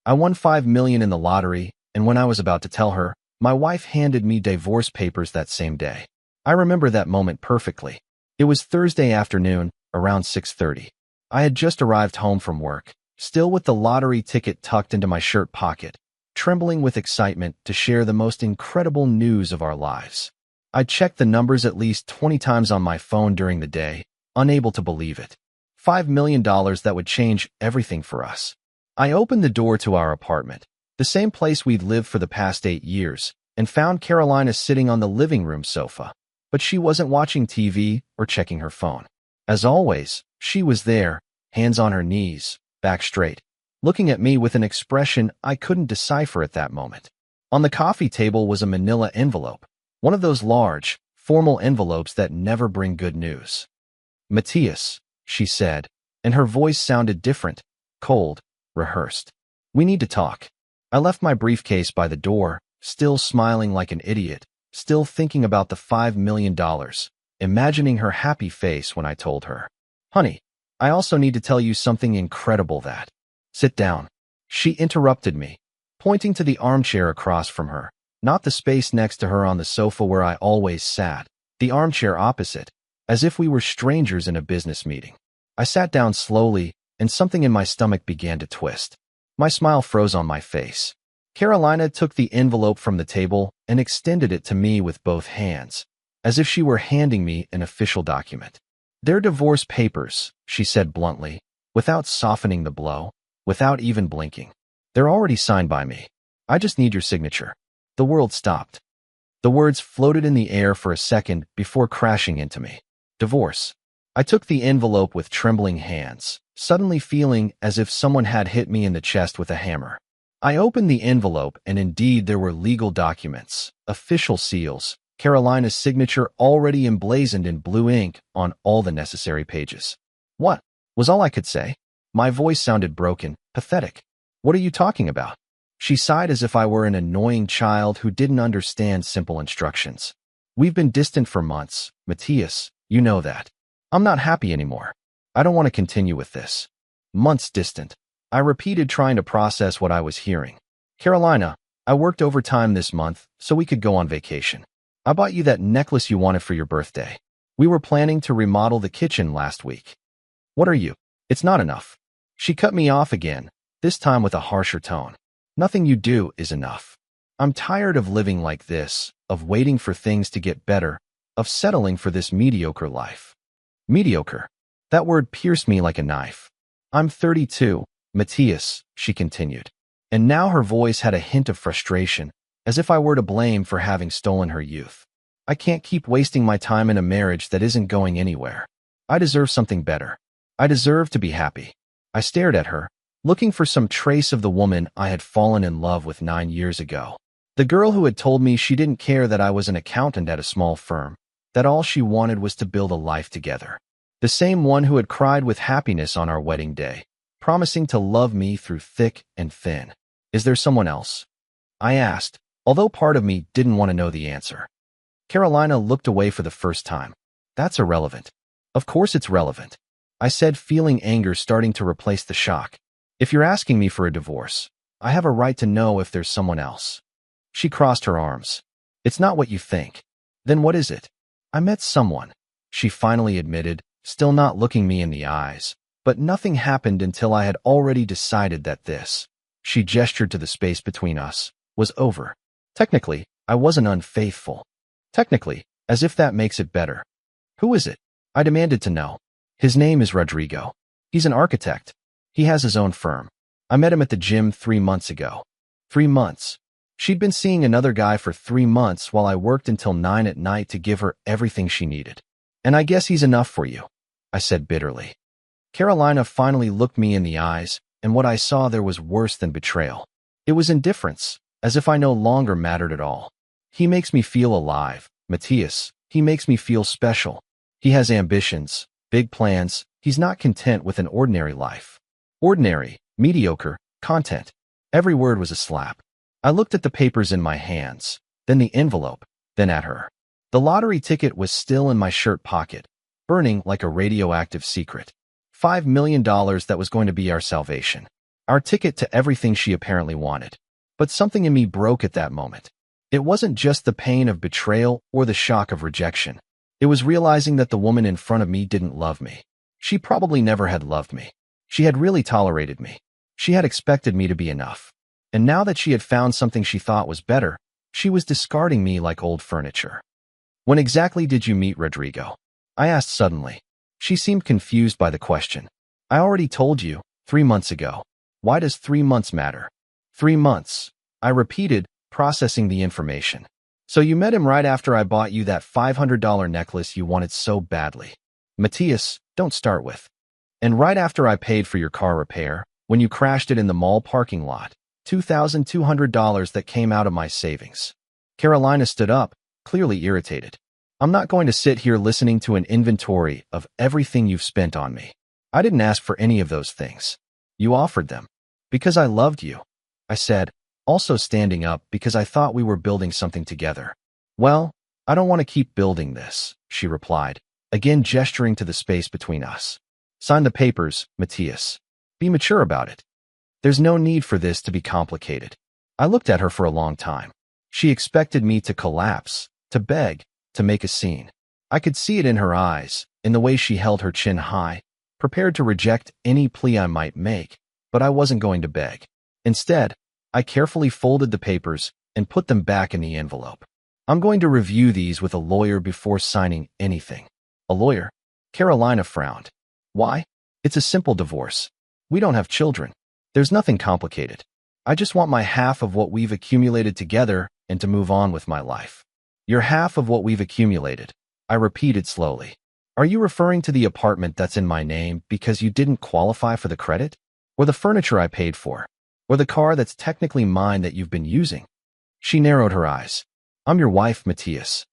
I won $5 million in the lottery, and when I was about to tell her, my wife handed me divorce papers that same day. I remember that moment perfectly. It was Thursday afternoon, around 6:30. I had just arrived home from work, still with the lottery ticket tucked into my shirt pocket, trembling with excitement to share the most incredible news of our lives. I checked the numbers at least 20 times on my phone during the day, unable to believe it. $5 million that would change everything for us. I opened the door to our apartment, the same place we'd lived for the past 8 years, and found Carolina sitting on the living room sofa. But she wasn't watching TV or checking her phone. As always, she was there, hands on her knees, back straight, looking at me with an expression I couldn't decipher at that moment. On the coffee table was a manila envelope, one of those large, formal envelopes that never bring good news. "Matthias," she said, and her voice sounded different, cold, rehearsed. "We need to talk." I left my briefcase by the door, still smiling like an idiot, still thinking about the $5 million, imagining her happy face when I told her. "Honey, I also need to tell you something incredible that—" "Sit down." She interrupted me, pointing to the armchair across from her, not the space next to her on the sofa where I always sat, the armchair opposite, as if we were strangers in a business meeting. I sat down slowly, and something in my stomach began to twist. My smile froze on my face. Carolina took the envelope from the table and extended it to me with both hands, as if she were handing me an official document. "They're divorce papers," she said bluntly, without softening the blow, without even blinking. "They're already signed by me. I just need your signature." The world stopped. The words floated in the air for a second before crashing into me. Divorce. I took the envelope with trembling hands, suddenly feeling as if someone had hit me in the chest with a hammer. I opened the envelope, and indeed there were legal documents, official seals, Carolina's signature already emblazoned in blue ink on all the necessary pages. "What?" was all I could say. My voice sounded broken, pathetic. "What are you talking about?" She sighed as if I were an annoying child who didn't understand simple instructions. "We've been distant for months, Matthias, you know that. I'm not happy anymore. I don't want to continue with this." "Months distant," I repeated, trying to process what I was hearing. "Carolina, I worked overtime this month so we could go on vacation. I bought you that necklace you wanted for your birthday. We were planning to remodel the kitchen last week. What are you? It's not enough." She cut me off again, this time with a harsher tone. "Nothing you do is enough. I'm tired of living like this, of waiting for things to get better, of settling for this mediocre life." Mediocre. That word pierced me like a knife. "I'm 32, Matthias," she continued, and now her voice had a hint of frustration, as if I were to blame for having stolen her youth. "I can't keep wasting my time in a marriage that isn't going anywhere. I deserve something better. I deserve to be happy." I stared at her, looking for some trace of the woman I had fallen in love with 9 years ago. The girl who had told me she didn't care that I was an accountant at a small firm, that all she wanted was to build a life together. The same one who had cried with happiness on our wedding day, promising to love me through thick and thin. "Is there someone else?" I asked, although part of me didn't want to know the answer. Carolina looked away for the first time. "That's irrelevant." "Of course it's relevant," I said, feeling anger starting to replace the shock. "If you're asking me for a divorce, I have a right to know if there's someone else." She crossed her arms. "It's not what you think." "Then what is it?" "I met someone," she finally admitted, still not looking me in the eyes. "But nothing happened until I had already decided that this," she gestured to the space between us, "was over. Technically, I wasn't unfaithful. Technically, as if that makes it better." "Who is it?" I demanded to know. "His name is Rodrigo. He's an architect. He has his own firm. I met him at the gym 3 months ago." 3 months. She'd been seeing another guy for 3 months while I worked until 9 at night to give her everything she needed. "And I guess he's enough for you," I said bitterly. Carolina finally looked me in the eyes, and what I saw there was worse than betrayal. It was indifference, as if I no longer mattered at all. "He makes me feel alive, Matthias. He makes me feel special. He has ambitions, big plans. He's not content with an ordinary life." Ordinary, mediocre, content. Every word was a slap. I looked at the papers in my hands, then the envelope, then at her. The lottery ticket was still in my shirt pocket, burning like a radioactive secret. $5 million that was going to be our salvation. our ticket to everything she apparently wanted. But something in me broke at that moment. It wasn't just the pain of betrayal or the shock of rejection. It was realizing that the woman in front of me didn't love me. She probably never had loved me. She had really tolerated me. She had expected me to be enough. And now that she had found something she thought was better, she was discarding me like old furniture. When exactly did you meet Rodrigo? I asked suddenly. She seemed confused by the question. I already told you, 3 months ago. Why does 3 months matter? 3 months, I repeated, processing the information. So you met him right after I bought you that $500 necklace you wanted so badly. Matthias, don't start with. And right after I paid for your car repair, when you crashed it in the mall parking lot, $2,200 that came out of my savings. Carolina stood up, clearly irritated. I'm not going to sit here listening to an inventory of everything you've spent on me. I didn't ask for any of those things. You offered them. Because I loved you, I said, also standing up because I thought we were building something together. Well, I don't want to keep building this, she replied, again gesturing to the space between us. Sign the papers, Matthias. Be mature about it. There's no need for this to be complicated. I looked at her for a long time. She expected me to collapse, to beg, to make a scene. I could see it in her eyes, in the way she held her chin high, prepared to reject any plea I might make, but I wasn't going to beg. Instead, I carefully folded the papers and put them back in the envelope. I'm going to review these with a lawyer before signing anything. A lawyer? Carolina frowned. Why? It's a simple divorce. We don't have children. There's nothing complicated. I just want my half of what we've accumulated together and to move on with my life. Your half of what we've accumulated, I repeated slowly. Are you referring to the apartment that's in my name because you didn't qualify for the credit? Or the furniture I paid for? Or the car that's technically mine that you've been using? She narrowed her eyes. I'm your wife, Matthias.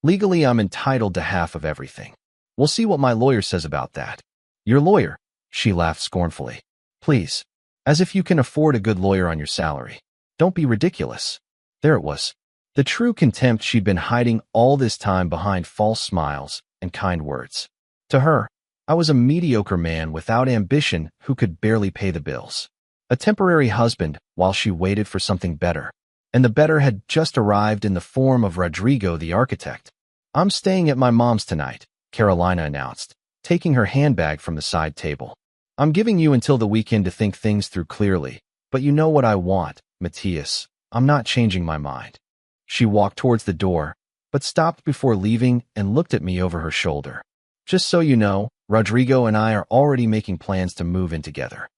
Legally, I'm entitled to half of everything. We'll see what my lawyer says about that. Your lawyer? She laughed scornfully. Please. As if you can afford a good lawyer on your salary. Don't be ridiculous. There it was. The true contempt she'd been hiding all this time behind false smiles and kind words. To her, I was a mediocre man without ambition who could barely pay the bills. A temporary husband while she waited for something better. And the better had just arrived in the form of Rodrigo the architect. I'm staying at my mom's tonight, Carolina announced, taking her handbag from the side table. I'm giving you until the weekend to think things through clearly, but you know what I want, Matthias. I'm not changing my mind. She walked towards the door, but stopped before leaving and looked at me over her shoulder. Just so you know, Rodrigo and I are already making plans to move in together.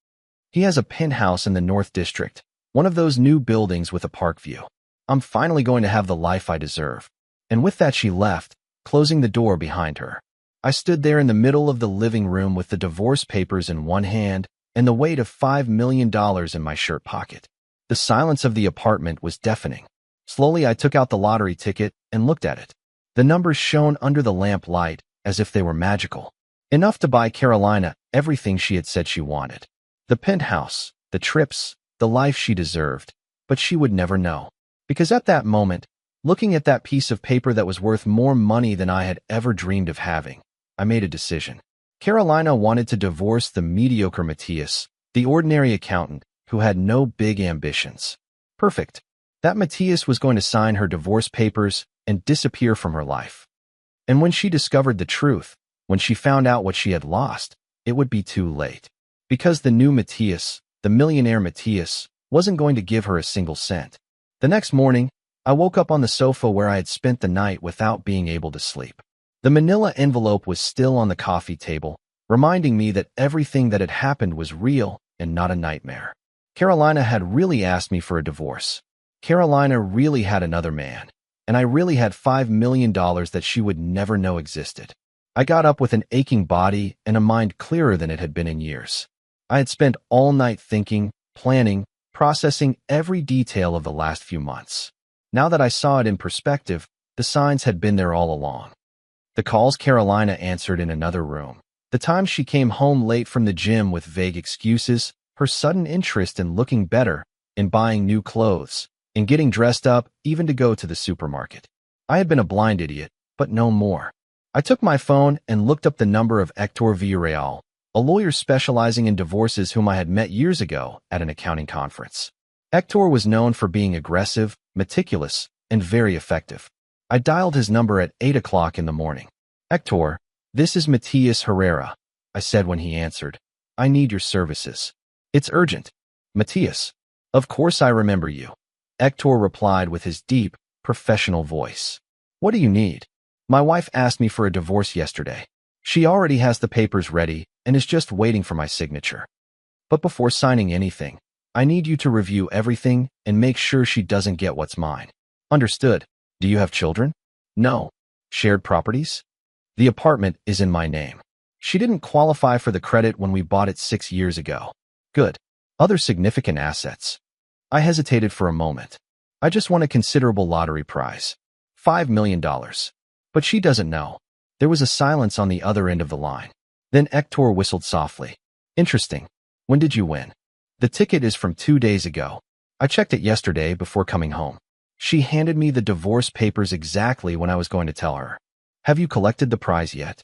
He has a penthouse in the North District, one of those new buildings with a park view. I'm finally going to have the life I deserve. And with that she left, closing the door behind her. I stood there in the middle of the living room with the divorce papers in one hand and the weight of $5 million in my shirt pocket. The silence of the apartment was deafening. Slowly I took out the lottery ticket and looked at it. The numbers shone under the lamp light as if they were magical. Enough to buy Carolina everything she had said she wanted. The penthouse, the trips, the life she deserved. But she would never know. Because at that moment, looking at that piece of paper that was worth more money than I had ever dreamed of having, I made a decision. Carolina wanted to divorce the mediocre Matthias, the ordinary accountant who had no big ambitions. Perfect. That Matthias was going to sign her divorce papers and disappear from her life. And when she discovered the truth, when she found out what she had lost, it would be too late. Because the new Matthias, the millionaire Matthias, wasn't going to give her a single cent. The next morning, I woke up on the sofa where I had spent the night without being able to sleep. The manila envelope was still on the coffee table, reminding me that everything that had happened was real and not a nightmare. Carolina had really asked me for a divorce. Carolina really had another man, and I really had $5 million that she would never know existed. I got up with an aching body and a mind clearer than it had been in years. I had spent all night thinking, planning, processing every detail of the last few months. Now that I saw it in perspective, the signs had been there all along. The calls Carolina answered in another room. The times she came home late from the gym with vague excuses, her sudden interest in looking better, in buying new clothes, in getting dressed up, even to go to the supermarket. I had been a blind idiot, but no more. I took my phone and looked up the number of Hector Villarreal, a lawyer specializing in divorces whom I had met years ago at an accounting conference. Hector was known for being aggressive, meticulous, and very effective. I dialed his number at 8 o'clock in the morning. "Hector, this is Matias Herrera," I said when he answered. "I need your services." "It's urgent." "Matias, of course I remember you," Hector replied with his deep, professional voice. "What do you need?" "My wife asked me for a divorce yesterday. She already has the papers ready and is just waiting for my signature. But before signing anything, I need you to review everything and make sure she doesn't get what's mine." "Understood. Do you have children?" "No." "Shared properties?" "The apartment is in my name. She didn't qualify for the credit when we bought it 6 years ago." "Good. Other significant assets?" I hesitated for a moment. "I just won a considerable lottery prize. $5 million. But she doesn't know." There was a silence on the other end of the line. Then Hector whistled softly. "Interesting. When did you win?" "The ticket is from 2 days ago. I checked it yesterday before coming home." She handed me the divorce papers exactly when I was going to tell her. "Have you collected the prize yet?"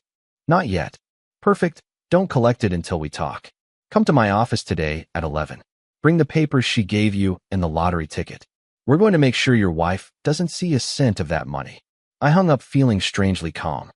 "Not yet." "Perfect. Don't collect it until we talk. Come to my office today at 11. Bring the papers she gave you and the lottery ticket. We're going to make sure your wife doesn't see a cent of that money." I hung up feeling strangely calm.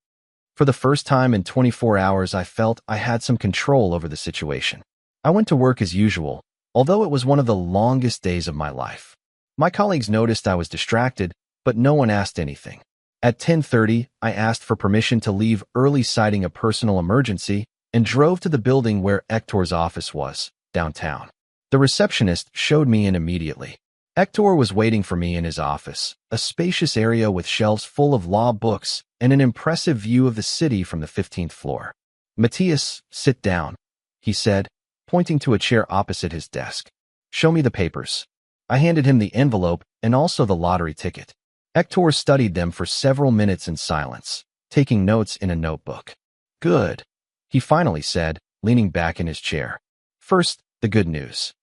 For the first time in 24 hours, I felt I had some control over the situation. I went to work as usual, although it was one of the longest days of my life. My colleagues noticed I was distracted, but no one asked anything. At 10:30, I asked for permission to leave early citing a personal emergency and drove to the building where Hector's office was, downtown. The receptionist showed me in immediately. Hector was waiting for me in his office, a spacious area with shelves full of law books and an impressive view of the city from the 15th floor. "Matias, sit down," he said, pointing to a chair opposite his desk. "Show me the papers." I handed him the envelope and also the lottery ticket. Hector studied them for several minutes in silence, taking notes in a notebook. "Good," he finally said, leaning back in his chair. "First, the good news.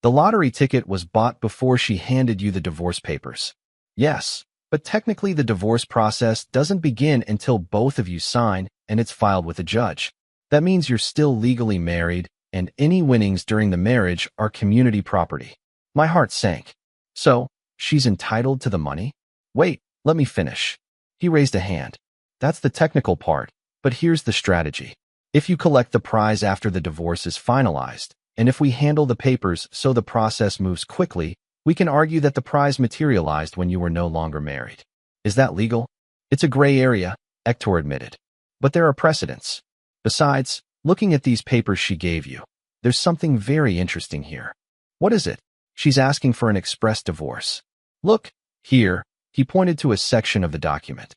The lottery ticket was bought before she handed you the divorce papers." "Yes, but technically the divorce process doesn't begin until both of you sign and it's filed with a judge. That means you're still legally married, and any winnings during the marriage are community property." My heart sank. "So, she's entitled to the money?" "Wait, let me finish." He raised a hand. "That's the technical part, but here's the strategy. If you collect the prize after the divorce is finalized, and if we handle the papers so the process moves quickly, we can argue that the prize materialized when you were no longer married." "Is that legal?" "It's a gray area," Hector admitted. "But there are precedents. Besides, looking at these papers she gave you, there's something very interesting here." "What is it?" "She's asking for an express divorce. Look, here," he pointed to a section of the document.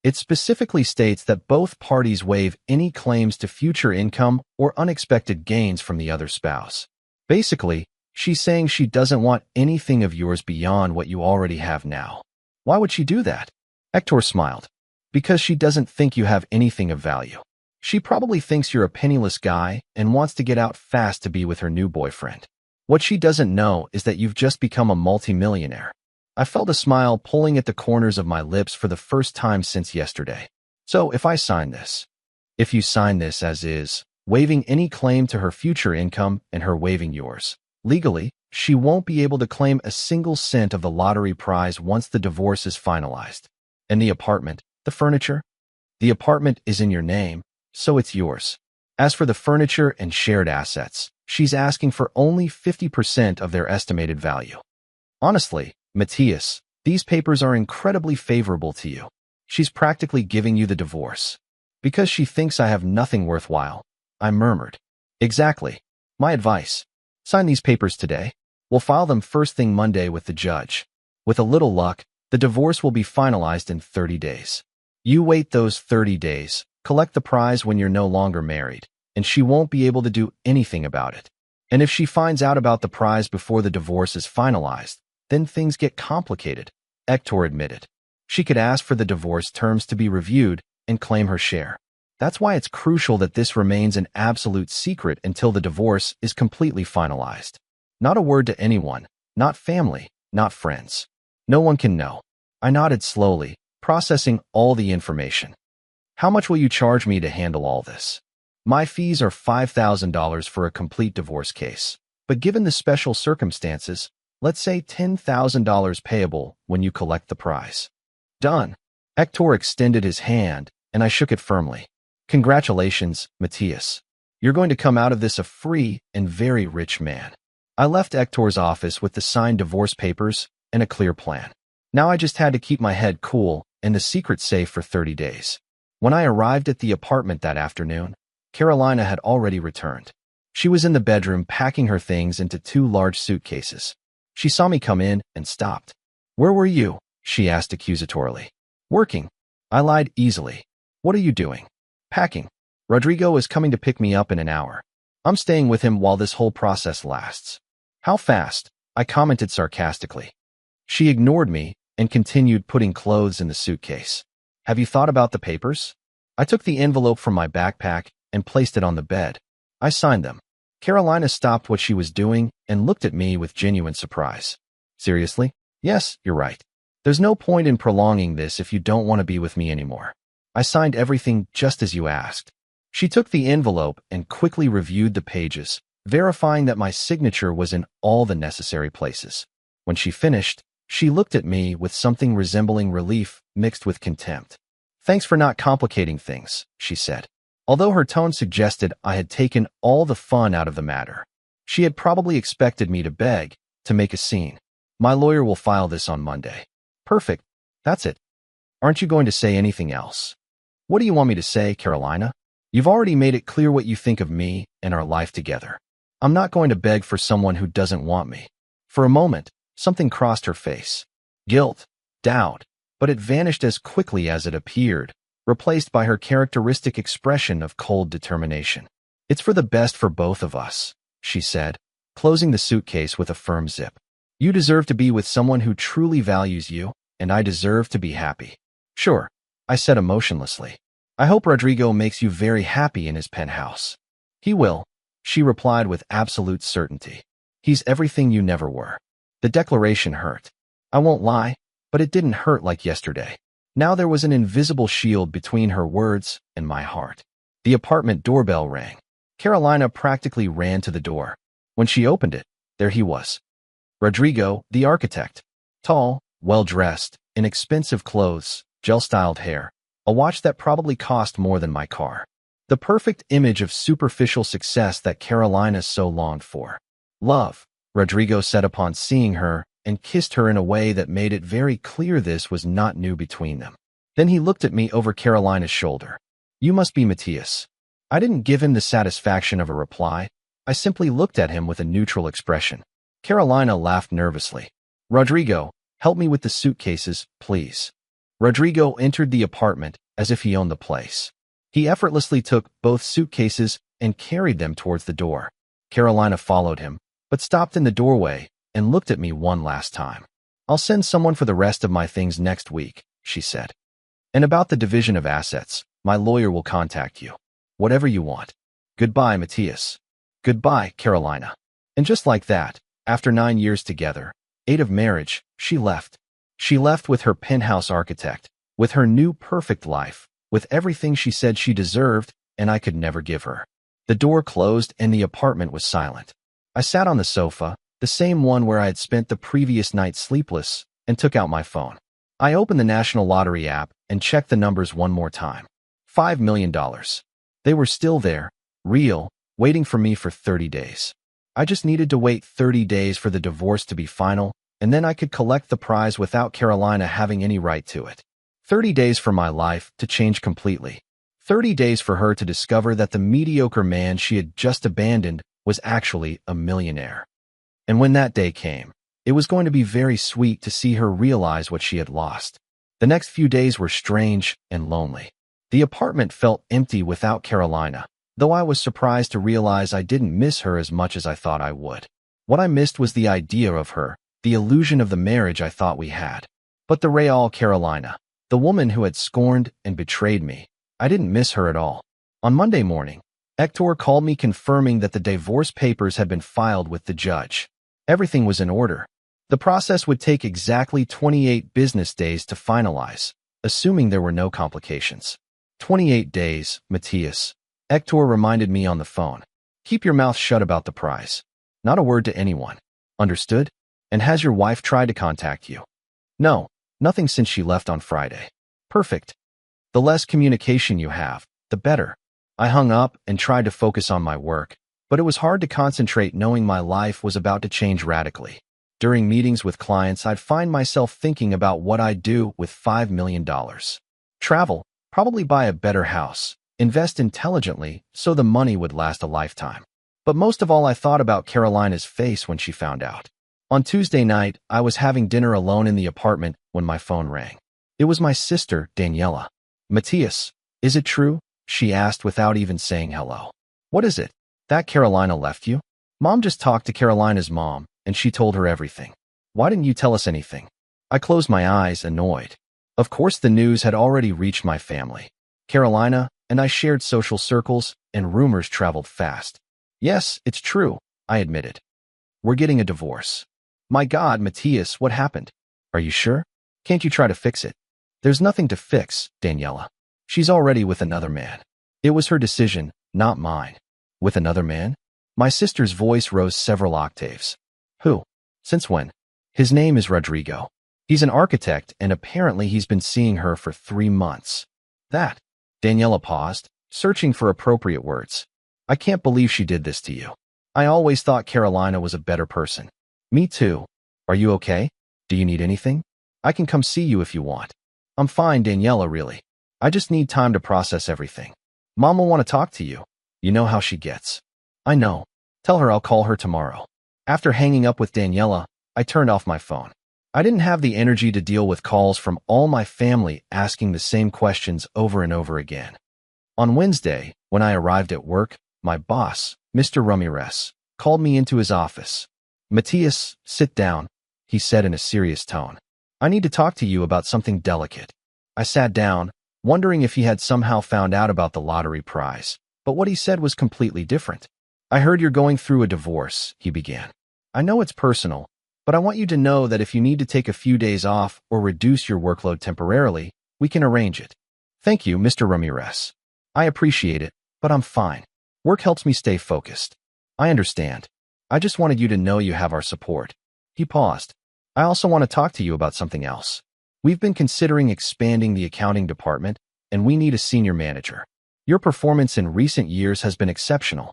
"It specifically states that both parties waive any claims to future income or unexpected gains from the other spouse. Basically, she's saying she doesn't want anything of yours beyond what you already have now." "Why would she do that?" Hector smiled. "Because she doesn't think you have anything of value. She probably thinks you're a penniless guy and wants to get out fast to be with her new boyfriend. What she doesn't know is that you've just become a multimillionaire." I felt a smile pulling at the corners of my lips for the first time since yesterday. "So if I sign this?" "If you sign this as is, waiving any claim to her future income and her waiving yours, legally, she won't be able to claim a single cent of the lottery prize once the divorce is finalized." "And the apartment, the furniture?" "The apartment is in your name, so it's yours. As for the furniture and shared assets, she's asking for only 50% of their estimated value." "Honestly, Matias, these papers are incredibly favorable to you. She's practically giving you the divorce." "Because she thinks I have nothing worthwhile," I murmured. "Exactly. My advice: sign these papers today. We'll file them first thing Monday with the judge. With a little luck, the divorce will be finalized in 30 days. You wait those 30 days, collect the prize when you're no longer married, and she won't be able to do anything about it. And if she finds out about the prize before the divorce is finalized, then things get complicated," Hector admitted. "She could ask for the divorce terms to be reviewed and claim her share. That's why it's crucial that this remains an absolute secret until the divorce is completely finalized. Not a word to anyone, not family, not friends. No one can know." I nodded slowly, processing all the information. "How much will you charge me to handle all this?" My fees are $5,000 for a complete divorce case. But given the special circumstances, let's say $10,000 payable when you collect the prize. Done. Hector extended his hand, and I shook it firmly. Congratulations, Matthias. You're going to come out of this a free and very rich man. I left Hector's office with the signed divorce papers and a clear plan. Now I just had to keep my head cool and the secret safe for 30 days. When I arrived at the apartment that afternoon, Carolina had already returned. She was in the bedroom packing her things into 2 large suitcases. She saw me come in and stopped. "Where were you?" she asked accusatorily. "Working." I lied easily. "What are you doing?" "Packing. Rodrigo is coming to pick me up in an hour. I'm staying with him while this whole process lasts." "How fast?" I commented sarcastically. She ignored me and continued putting clothes in the suitcase. "Have you thought about the papers?" I took the envelope from my backpack and placed it on the bed. I signed them. Carolina stopped what she was doing and looked at me with genuine surprise. "Seriously?" "Yes, you're right. There's no point in prolonging this if you don't want to be with me anymore. I signed everything just as you asked." She took the envelope and quickly reviewed the pages, verifying that my signature was in all the necessary places. When she finished, she looked at me with something resembling relief mixed with contempt. "Thanks for not complicating things," she said. Although her tone suggested I had taken all the fun out of the matter, she had probably expected me to beg, to make a scene. "My lawyer will file this on Monday." "Perfect. That's it. Aren't you going to say anything else?" "What do you want me to say, Carolina? You've already made it clear what you think of me and our life together. I'm not going to beg for someone who doesn't want me." For a moment, something crossed her face. Guilt, doubt, but it vanished as quickly as it appeared, replaced by her characteristic expression of cold determination. "It's for the best for both of us," she said, closing the suitcase with a firm zip. "You deserve to be with someone who truly values you, and I deserve to be happy." "Sure," I said emotionlessly. "I hope Rodrigo makes you very happy in his penthouse." "He will," she replied with absolute certainty. "He's everything you never were." The declaration hurt. I won't lie, but it didn't hurt like yesterday. Now there was an invisible shield between her words and my heart. The apartment doorbell rang. Carolina practically ran to the door. When she opened it, there he was. Rodrigo, the architect. Tall, well-dressed, in expensive clothes, gel-styled hair, a watch that probably cost more than my car. The perfect image of superficial success that Carolina so longed for. "Love," Rodrigo said upon seeing her, and kissed her in a way that made it very clear this was not new between them. Then he looked at me over Carolina's shoulder. "You must be Matthias." I didn't give him the satisfaction of a reply. I simply looked at him with a neutral expression. Carolina laughed nervously. "Rodrigo, help me with the suitcases, please." Rodrigo entered the apartment as if he owned the place. He effortlessly took both suitcases and carried them towards the door. Carolina followed him, but stopped in the doorway and looked at me one last time. "I'll send someone for the rest of my things next week," she said. "And about the division of assets, my lawyer will contact you. Whatever you want. Goodbye, Matthias." "Goodbye, Carolina." And just like that, after 9 years together, 8 of marriage, she left. She left with her penthouse architect, with her new perfect life, with everything she said she deserved and I could never give her. The door closed and the apartment was silent. I sat on the sofa, the same one where I had spent the previous night sleepless, and took out my phone. I opened the National Lottery app and checked the numbers one more time. $5 million. They were still there, real, waiting for me for 30 days. I just needed to wait 30 days for the divorce to be final, and then I could collect the prize without Carolina having any right to it. 30 days for my life to change completely. 30 days for her to discover that the mediocre man she had just abandoned was actually a millionaire. And when that day came, it was going to be very sweet to see her realize what she had lost. The next few days were strange and lonely. The apartment felt empty without Carolina, though I was surprised to realize I didn't miss her as much as I thought I would. What I missed was the idea of her, the illusion of the marriage I thought we had. But the real Carolina, the woman who had scorned and betrayed me, I didn't miss her at all. On Monday morning, Hector called me confirming that the divorce papers had been filed with the judge. Everything was in order. The process would take exactly 28 business days to finalize, assuming there were no complications. 28 days, Matthias. Hector reminded me on the phone. Keep your mouth shut about the prize. Not a word to anyone. Understood? And has your wife tried to contact you? No, nothing since she left on Friday. Perfect. The less communication you have, the better. I hung up and tried to focus on my work, but it was hard to concentrate knowing my life was about to change radically. During meetings with clients, I'd find myself thinking about what I'd do with $5 million. Travel, probably buy a better house, invest intelligently so the money would last a lifetime. But most of all, I thought about Carolina's face when she found out. On Tuesday night, I was having dinner alone in the apartment when my phone rang. It was my sister, Daniela. Matthias, is it true? She asked without even saying hello. What is it? That Carolina left you? Mom just talked to Carolina's mom, and she told her everything. Why didn't you tell us anything? I closed my eyes, annoyed. Of course, the news had already reached my family. Carolina and I shared social circles, and rumors traveled fast. Yes, it's true, I admitted. We're getting a divorce. My God, Matthias, what happened? Are you sure? Can't you try to fix it? There's nothing to fix, Daniela. She's already with another man. It was her decision, not mine. With another man? My sister's voice rose several octaves. Who? Since when? His name is Rodrigo. He's an architect, and apparently he's been seeing her for 3 months. That. Daniela paused, searching for appropriate words. I can't believe she did this to you. I always thought Carolina was a better person. Me too. Are you okay? Do you need anything? I can come see you if you want. I'm fine, Daniela, really. I just need time to process everything. Mom will want to talk to you. You know how she gets. I know. Tell her I'll call her tomorrow. After hanging up with Daniela, I turned off my phone. I didn't have the energy to deal with calls from all my family asking the same questions over and over again. On Wednesday, when I arrived at work, my boss, Mr. Ramirez, called me into his office. Matthias, sit down, he said in a serious tone. I need to talk to you about something delicate. I sat down, wondering if he had somehow found out about the lottery prize, but what he said was completely different. I heard you're going through a divorce, he began. I know it's personal, but I want you to know that if you need to take a few days off or reduce your workload temporarily, we can arrange it. Thank you, Mr. Ramirez. I appreciate it, but I'm fine. Work helps me stay focused. I understand. I just wanted you to know you have our support. He paused. I also want to talk to you about something else. We've been considering expanding the accounting department, and we need a senior manager. Your performance in recent years has been exceptional.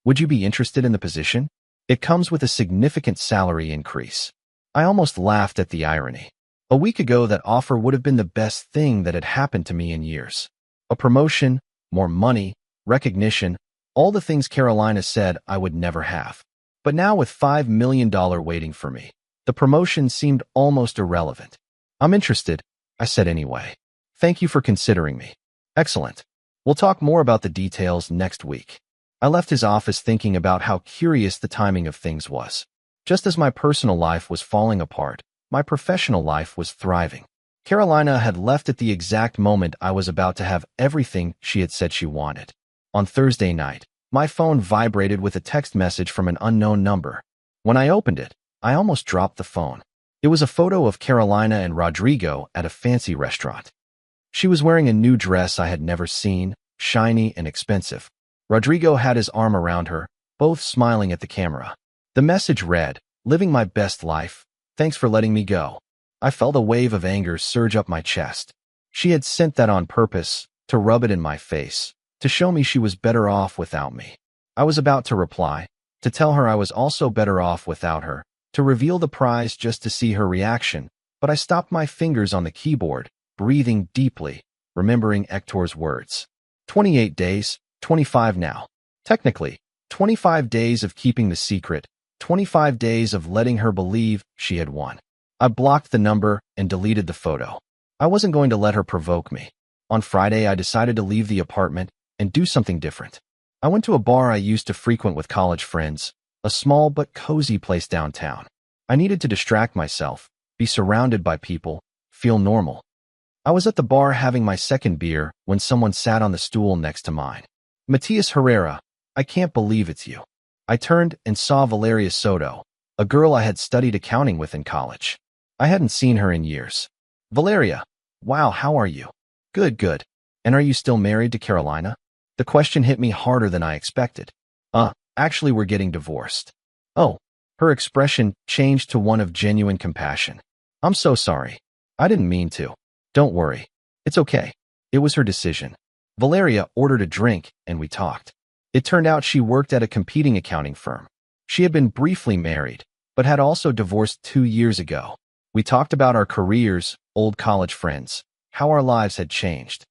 Would you be interested in the position? It comes with a significant salary increase. I almost laughed at the irony. A week ago, that offer would have been the best thing that had happened to me in years. A promotion, more money, recognition, all the things Carolina said I would never have. But now with $5 million waiting for me, the promotion seemed almost irrelevant. I'm interested, I said anyway. Thank you for considering me. Excellent. We'll talk more about the details next week. I left his office thinking about how curious the timing of things was. Just as my personal life was falling apart, my professional life was thriving. Carolina had left at the exact moment I was about to have everything she had said she wanted. On Thursday night, my phone vibrated with a text message from an unknown number. When I opened it, I almost dropped the phone. It was a photo of Carolina and Rodrigo at a fancy restaurant. She was wearing a new dress I had never seen, shiny and expensive. Rodrigo had his arm around her, both smiling at the camera. The message read, "Living my best life. Thanks for letting me go." I felt a wave of anger surge up my chest. She had sent that on purpose, to rub it in my face, to show me she was better off without me. I was about to reply, to tell her I was also better off without her, to reveal the prize just to see her reaction, but I stopped my fingers on the keyboard, breathing deeply, remembering Hector's words. 28 days, 25 now. Technically, 25 days of keeping the secret, 25 days of letting her believe she had won. I blocked the number and deleted the photo. I wasn't going to let her provoke me. On Friday, I decided to leave the apartment and do something different. I went to a bar I used to frequent with college friends, a small but cozy place downtown. I needed to distract myself, be surrounded by people, feel normal. I was at the bar having my second beer when someone sat on the stool next to mine. Matthias Herrera, I can't believe it's you. I turned and saw Valeria Soto, a girl I had studied accounting with in college. I hadn't seen her in years. Valeria, wow, how are you? Good, good. And are you still married to Carolina? The question hit me harder than I expected. Actually, we're getting divorced. Oh, her expression changed to one of genuine compassion. I'm so sorry. I didn't mean to. Don't worry. It's okay. It was her decision. Valeria ordered a drink, and we talked. It turned out she worked at a competing accounting firm. She had been briefly married, but had also divorced 2 years ago. We talked about our careers, old college friends, how our lives had changed.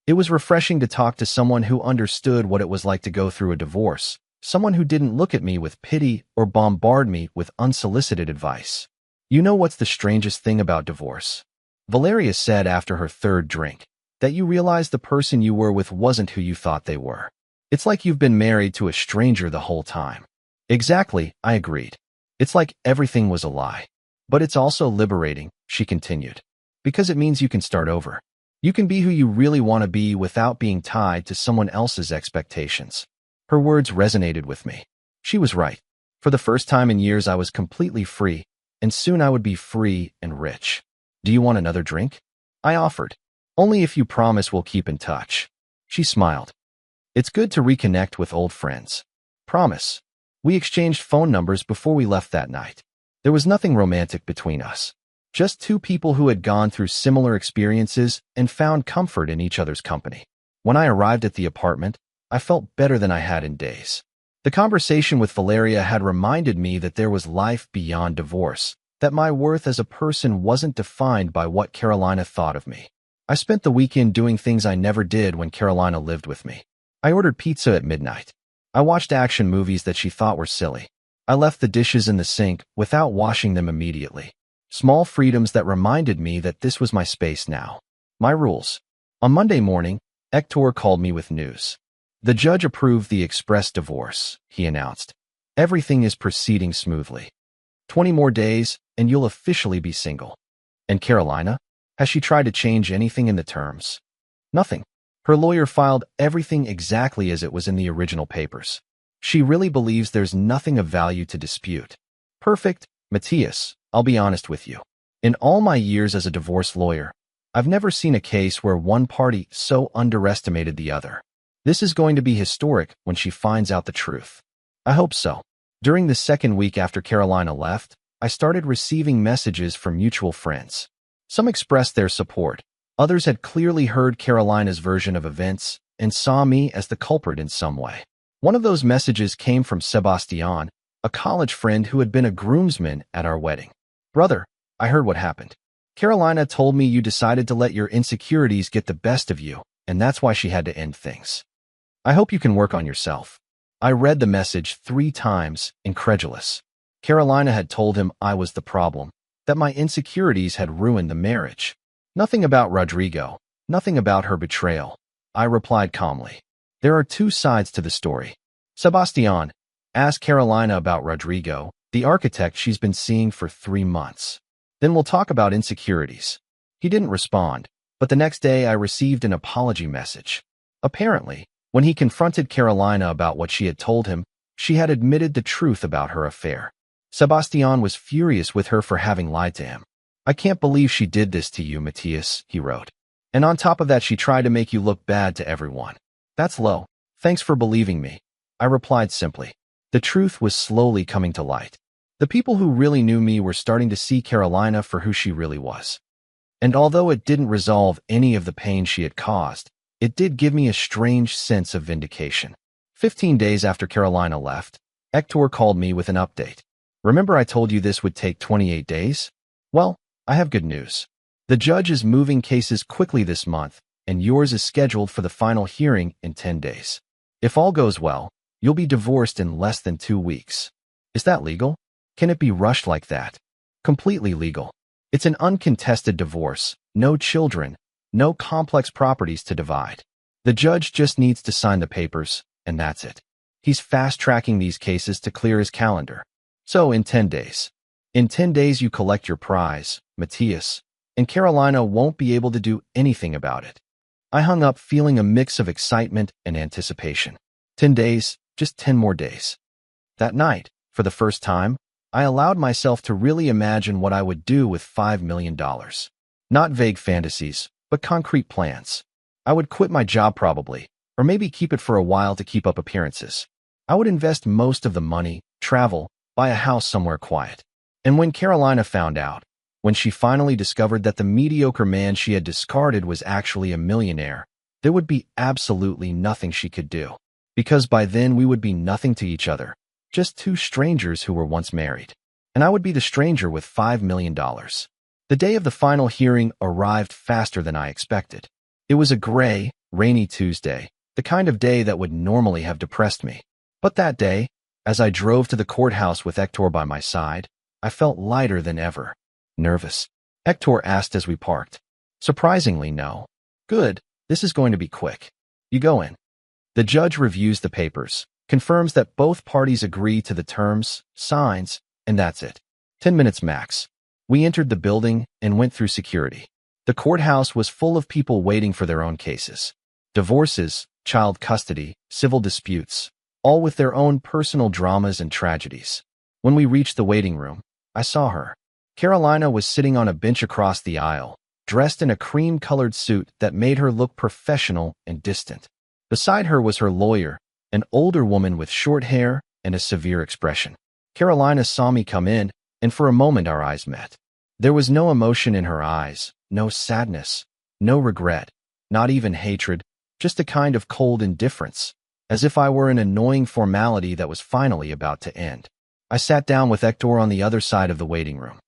It was refreshing to talk to someone who understood what it was like to go through a divorce, someone who didn't look at me with pity or bombard me with unsolicited advice. You know what's the strangest thing about divorce? Valeria said after her third drink, that you realize the person you were with wasn't who you thought they were. It's like you've been married to a stranger the whole time. Exactly, I agreed. It's like everything was a lie. But it's also liberating, she continued. Because it means you can start over. You can be who you really want to be without being tied to someone else's expectations. Her words resonated with me. She was right. For the first time in years, I was completely free, and soon I would be free and rich. Do you want another drink? I offered. Only if you promise we'll keep in touch. She smiled. It's good to reconnect with old friends. Promise. We exchanged phone numbers before we left that night. There was nothing romantic between us. Just two people who had gone through similar experiences and found comfort in each other's company. When I arrived at the apartment, I felt better than I had in days. The conversation with Valeria had reminded me that there was life beyond divorce, that my worth as a person wasn't defined by what Carolina thought of me. I spent the weekend doing things I never did when Carolina lived with me. I ordered pizza at midnight. I watched action movies that she thought were silly. I left the dishes in the sink without washing them immediately. Small freedoms that reminded me that this was my space now. My rules. On Monday morning, Hector called me with news. The judge approved the express divorce, he announced. Everything is proceeding smoothly. 20 more days, and you'll officially be single. And Carolina? Has she tried to change anything in the terms? Nothing. Her lawyer filed everything exactly as it was in the original papers. She really believes there's nothing of value to dispute. Perfect, Matthias, I'll be honest with you. In all my years as a divorce lawyer, I've never seen a case where one party so underestimated the other. This is going to be historic when she finds out the truth. I hope so. During the second week after Carolina left, I started receiving messages from mutual friends. Some expressed their support. Others had clearly heard Carolina's version of events and saw me as the culprit in some way. One of those messages came from Sebastian, a college friend who had been a groomsman at our wedding. Brother, I heard what happened. Carolina told me you decided to let your insecurities get the best of you, and that's why she had to end things. I hope you can work on yourself. I read the message 3 times, incredulous. Carolina had told him I was the problem, that my insecurities had ruined the marriage. Nothing about Rodrigo, nothing about her betrayal. I replied calmly. There are 2 sides to the story. Sebastian, ask Carolina about Rodrigo, the architect she's been seeing for 3 months. Then we'll talk about insecurities. He didn't respond, but the next day I received an apology message. Apparently, when he confronted Carolina about what she had told him, she had admitted the truth about her affair. Sebastian was furious with her for having lied to him. I can't believe she did this to you, Matthias, he wrote. And on top of that, she tried to make you look bad to everyone. That's low. Thanks for believing me. I replied simply. The truth was slowly coming to light. The people who really knew me were starting to see Carolina for who she really was. And although it didn't resolve any of the pain she had caused, it did give me a strange sense of vindication. 15 days after Carolina left, Hector called me with an update. Remember I told you this would take 28 days? Well, I have good news. The judge is moving cases quickly this month, and yours is scheduled for the final hearing in 10 days. If all goes well, you'll be divorced in less than 2 weeks. Is that legal? Can it be rushed like that? Completely legal. It's an uncontested divorce, no children, no complex properties to divide. The judge just needs to sign the papers, and that's it. He's fast-tracking these cases to clear his calendar. So in 10 days. In 10 days you collect your prize, Matthias, and Carolina won't be able to do anything about it. I hung up feeling a mix of excitement and anticipation. 10 days, just 10 more days. That night, for the first time, I allowed myself to really imagine what I would do with $5 million. Not vague fantasies, but concrete plans. I would quit my job probably, or maybe keep it for a while to keep up appearances. I would invest most of the money, travel, buy a house somewhere quiet. And when Carolina found out, when she finally discovered that the mediocre man she had discarded was actually a millionaire, there would be absolutely nothing she could do. Because by then we would be nothing to each other, just two strangers who were once married. And I would be the stranger with $5 million. The day of the final hearing arrived faster than I expected. It was a gray, rainy Tuesday, the kind of day that would normally have depressed me. But that day, as I drove to the courthouse with Hector by my side, I felt lighter than ever. Nervous? Hector asked as we parked. Surprisingly, no. Good, this is going to be quick. You go in. The judge reviews the papers, confirms that both parties agree to the terms, signs, and that's it. 10 minutes max. We entered the building and went through security. The courthouse was full of people waiting for their own cases. Divorces, child custody, civil disputes, all with their own personal dramas and tragedies. When we reached the waiting room, I saw her. Carolina was sitting on a bench across the aisle, dressed in a cream-colored suit that made her look professional and distant. Beside her was her lawyer, an older woman with short hair and a severe expression. Carolina saw me come in, and for a moment our eyes met. There was no emotion in her eyes, no sadness, no regret, not even hatred, just a kind of cold indifference, as if I were an annoying formality that was finally about to end. I sat down with Hector on the other side of the waiting room.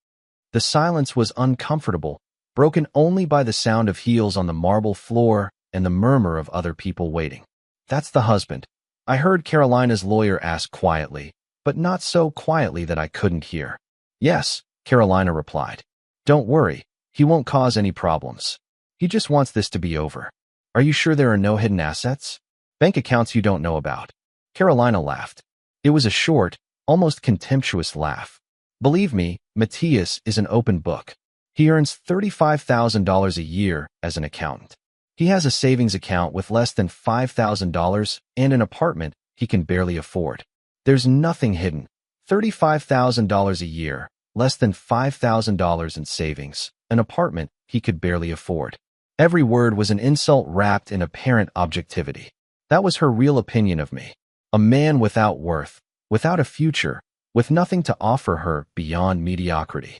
The silence was uncomfortable, broken only by the sound of heels on the marble floor and the murmur of other people waiting. That's the husband, I heard Carolina's lawyer ask quietly, but not so quietly that I couldn't hear. Yes, Carolina replied. Don't worry, he won't cause any problems. He just wants this to be over. Are you sure there are no hidden assets? Bank accounts you don't know about? Carolina laughed. It was a short, almost contemptuous laugh. Believe me, Matthias is an open book. He earns $35,000 a year as an accountant. He has a savings account with less than $5,000 and an apartment he can barely afford. There's nothing hidden. $35,000 a year, less than $5,000 in savings, an apartment he could barely afford. Every word was an insult wrapped in apparent objectivity. That was her real opinion of me. A man without worth, without a future, with nothing to offer her beyond mediocrity.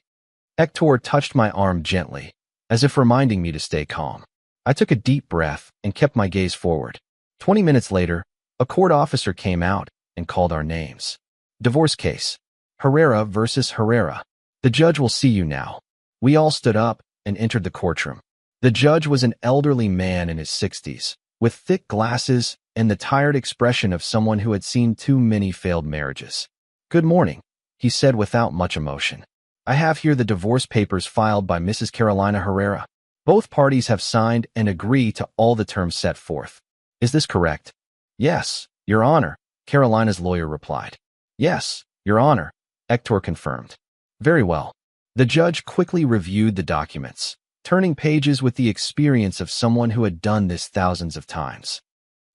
Hector touched my arm gently, as if reminding me to stay calm. I took a deep breath and kept my gaze forward. 20 minutes later, a court officer came out and called our names. Divorce case. Herrera versus Herrera. The judge will see you now. We all stood up and entered the courtroom. The judge was an elderly man in his 60s, with thick glasses and the tired expression of someone who had seen too many failed marriages. Good morning, he said without much emotion. I have here the divorce papers filed by Mrs. Carolina Herrera. Both parties have signed and agree to all the terms set forth. Is this correct? Yes, Your Honor, Carolina's lawyer replied. Yes, Your Honor, Hector confirmed. Very well. The judge quickly reviewed the documents, turning pages with the experience of someone who had done this thousands of times.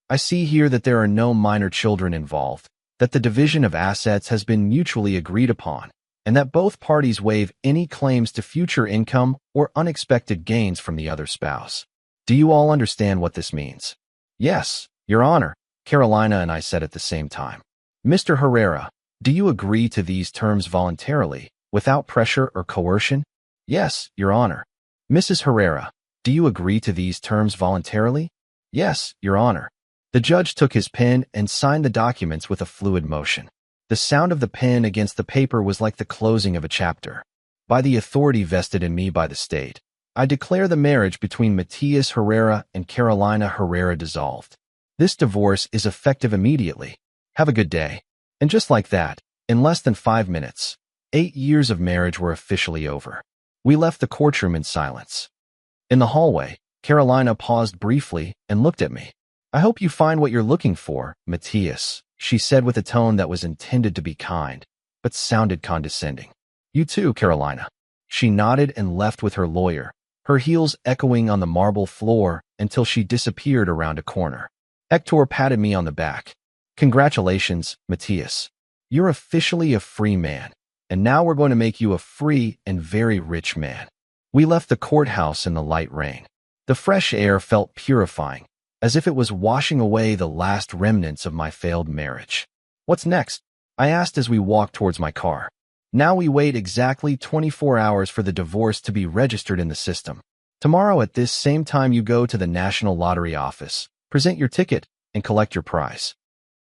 I see here that there are no minor children involved, that the division of assets has been mutually agreed upon, and that both parties waive any claims to future income or unexpected gains from the other spouse. Do you all understand what this means? Yes, Your Honor, Carolina and I said at the same time. Mr. Herrera, do you agree to these terms voluntarily, without pressure or coercion? Yes, Your Honor. Mrs. Herrera, do you agree to these terms voluntarily? Yes, Your Honor. The judge took his pen and signed the documents with a fluid motion. The sound of the pen against the paper was like the closing of a chapter. By the authority vested in me by the state, I declare the marriage between Matthias Herrera and Carolina Herrera dissolved. This divorce is effective immediately. Have a good day. And just like that, in less than 5 minutes, 8 years of marriage were officially over. We left the courtroom in silence. In the hallway, Carolina paused briefly and looked at me. I hope you find what you're looking for, Matthias, she said with a tone that was intended to be kind, but sounded condescending. You too, Carolina. She nodded and left with her lawyer, her heels echoing on the marble floor until she disappeared around a corner. Hector patted me on the back. Congratulations, Matthias. You're officially a free man, and now we're going to make you a free and very rich man. We left the courthouse in the light rain. The fresh air felt purifying, as if it was washing away the last remnants of my failed marriage. What's next? I asked as we walked towards my car. Now we wait exactly 24 hours for the divorce to be registered in the system. Tomorrow at this same time you go to the National Lottery office, present your ticket, and collect your prize.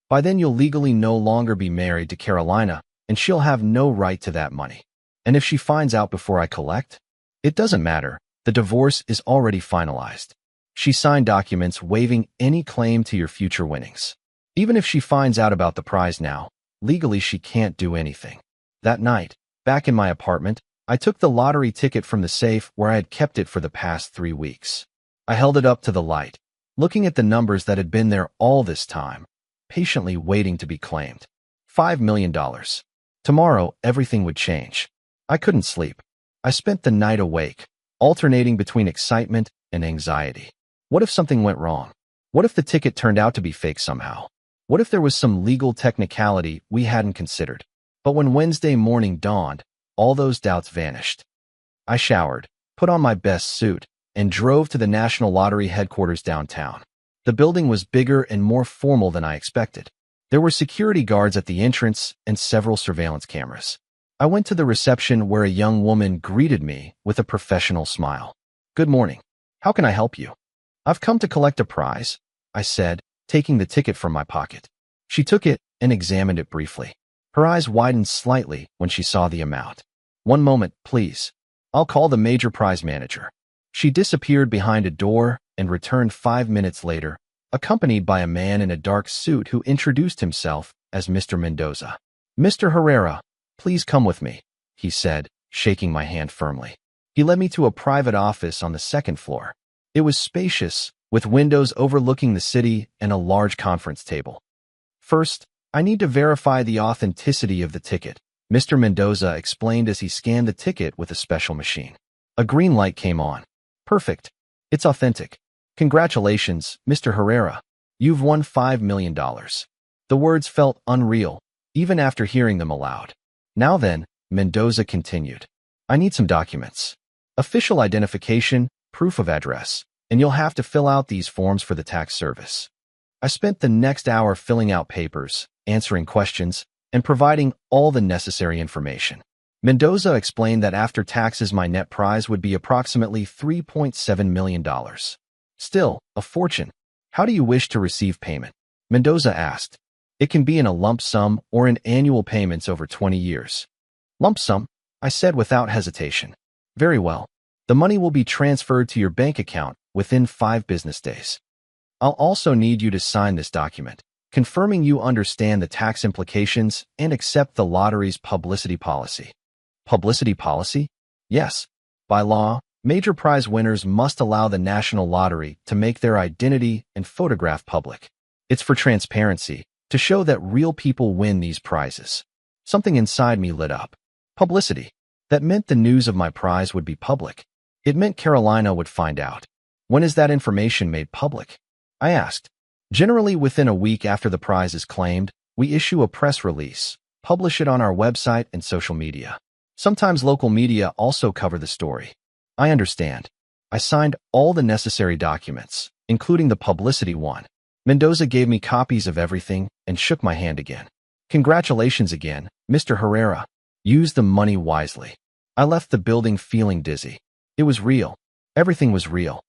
By then you'll legally no longer be married to Carolina, and she'll have no right to that money. And if she finds out before I collect? It doesn't matter. The divorce is already finalized. She signed documents waiving any claim to your future winnings. Even if she finds out about the prize now, legally she can't do anything. That night, back in my apartment, I took the lottery ticket from the safe where I had kept it for the past 3 weeks. I held it up to the light, looking at the numbers that had been there all this time, patiently waiting to be claimed. $5 million. Tomorrow, everything would change. I couldn't sleep. I spent the night awake, alternating between excitement and anxiety. What if something went wrong? What if the ticket turned out to be fake somehow? What if there was some legal technicality we hadn't considered? But when Wednesday morning dawned, all those doubts vanished. I showered, put on my best suit, and drove to the National Lottery headquarters downtown. The building was bigger and more formal than I expected. There were security guards at the entrance and several surveillance cameras. I went to the reception where a young woman greeted me with a professional smile. "Good morning. How can I help you?" "I've come to collect a prize," I said, taking the ticket from my pocket. She took it and examined it briefly. Her eyes widened slightly when she saw the amount. "One moment, please. I'll call the major prize manager." She disappeared behind a door and returned 5 minutes later, accompanied by a man in a dark suit who introduced himself as Mr. Mendoza. "Mr. Herrera, please come with me," he said, shaking my hand firmly. He led me to a private office on the second floor. It was spacious, with windows overlooking the city and a large conference table. "First, I need to verify the authenticity of the ticket," Mr. Mendoza explained as he scanned the ticket with a special machine. A green light came on. "Perfect. It's authentic. Congratulations, Mr. Herrera. You've won $5 million. The words felt unreal, even after hearing them aloud. "Now then," Mendoza continued, "I need some documents. Official identification, proof of address, and you'll have to fill out these forms for the tax service." I spent the next hour filling out papers, answering questions, and providing all the necessary information. Mendoza explained that after taxes my net prize would be approximately $3.7 million. Still, a fortune. "How do you wish to receive payment?" Mendoza asked. "It can be in a lump sum or in annual payments over 20 years. "Lump sum," I said without hesitation. "Very well. The money will be transferred to your bank account within 5 business days. I'll also need you to sign this document, confirming you understand the tax implications and accept the lottery's publicity policy." "Publicity policy?" "Yes. By law, major prize winners must allow the National Lottery to make their identity and photograph public. It's for transparency, to show that real people win these prizes." Something inside me lit up. Publicity. That meant the news of my prize would be public. It meant Carolina would find out. "When is that information made public?" I asked. "Generally within a week after the prize is claimed, we issue a press release, publish it on our website and social media. Sometimes local media also cover the story." "I understand." I signed all the necessary documents, including the publicity one. Mendoza gave me copies of everything and shook my hand again. "Congratulations again, Mr. Herrera. Use the money wisely." I left the building feeling dizzy. It was real. Everything was real.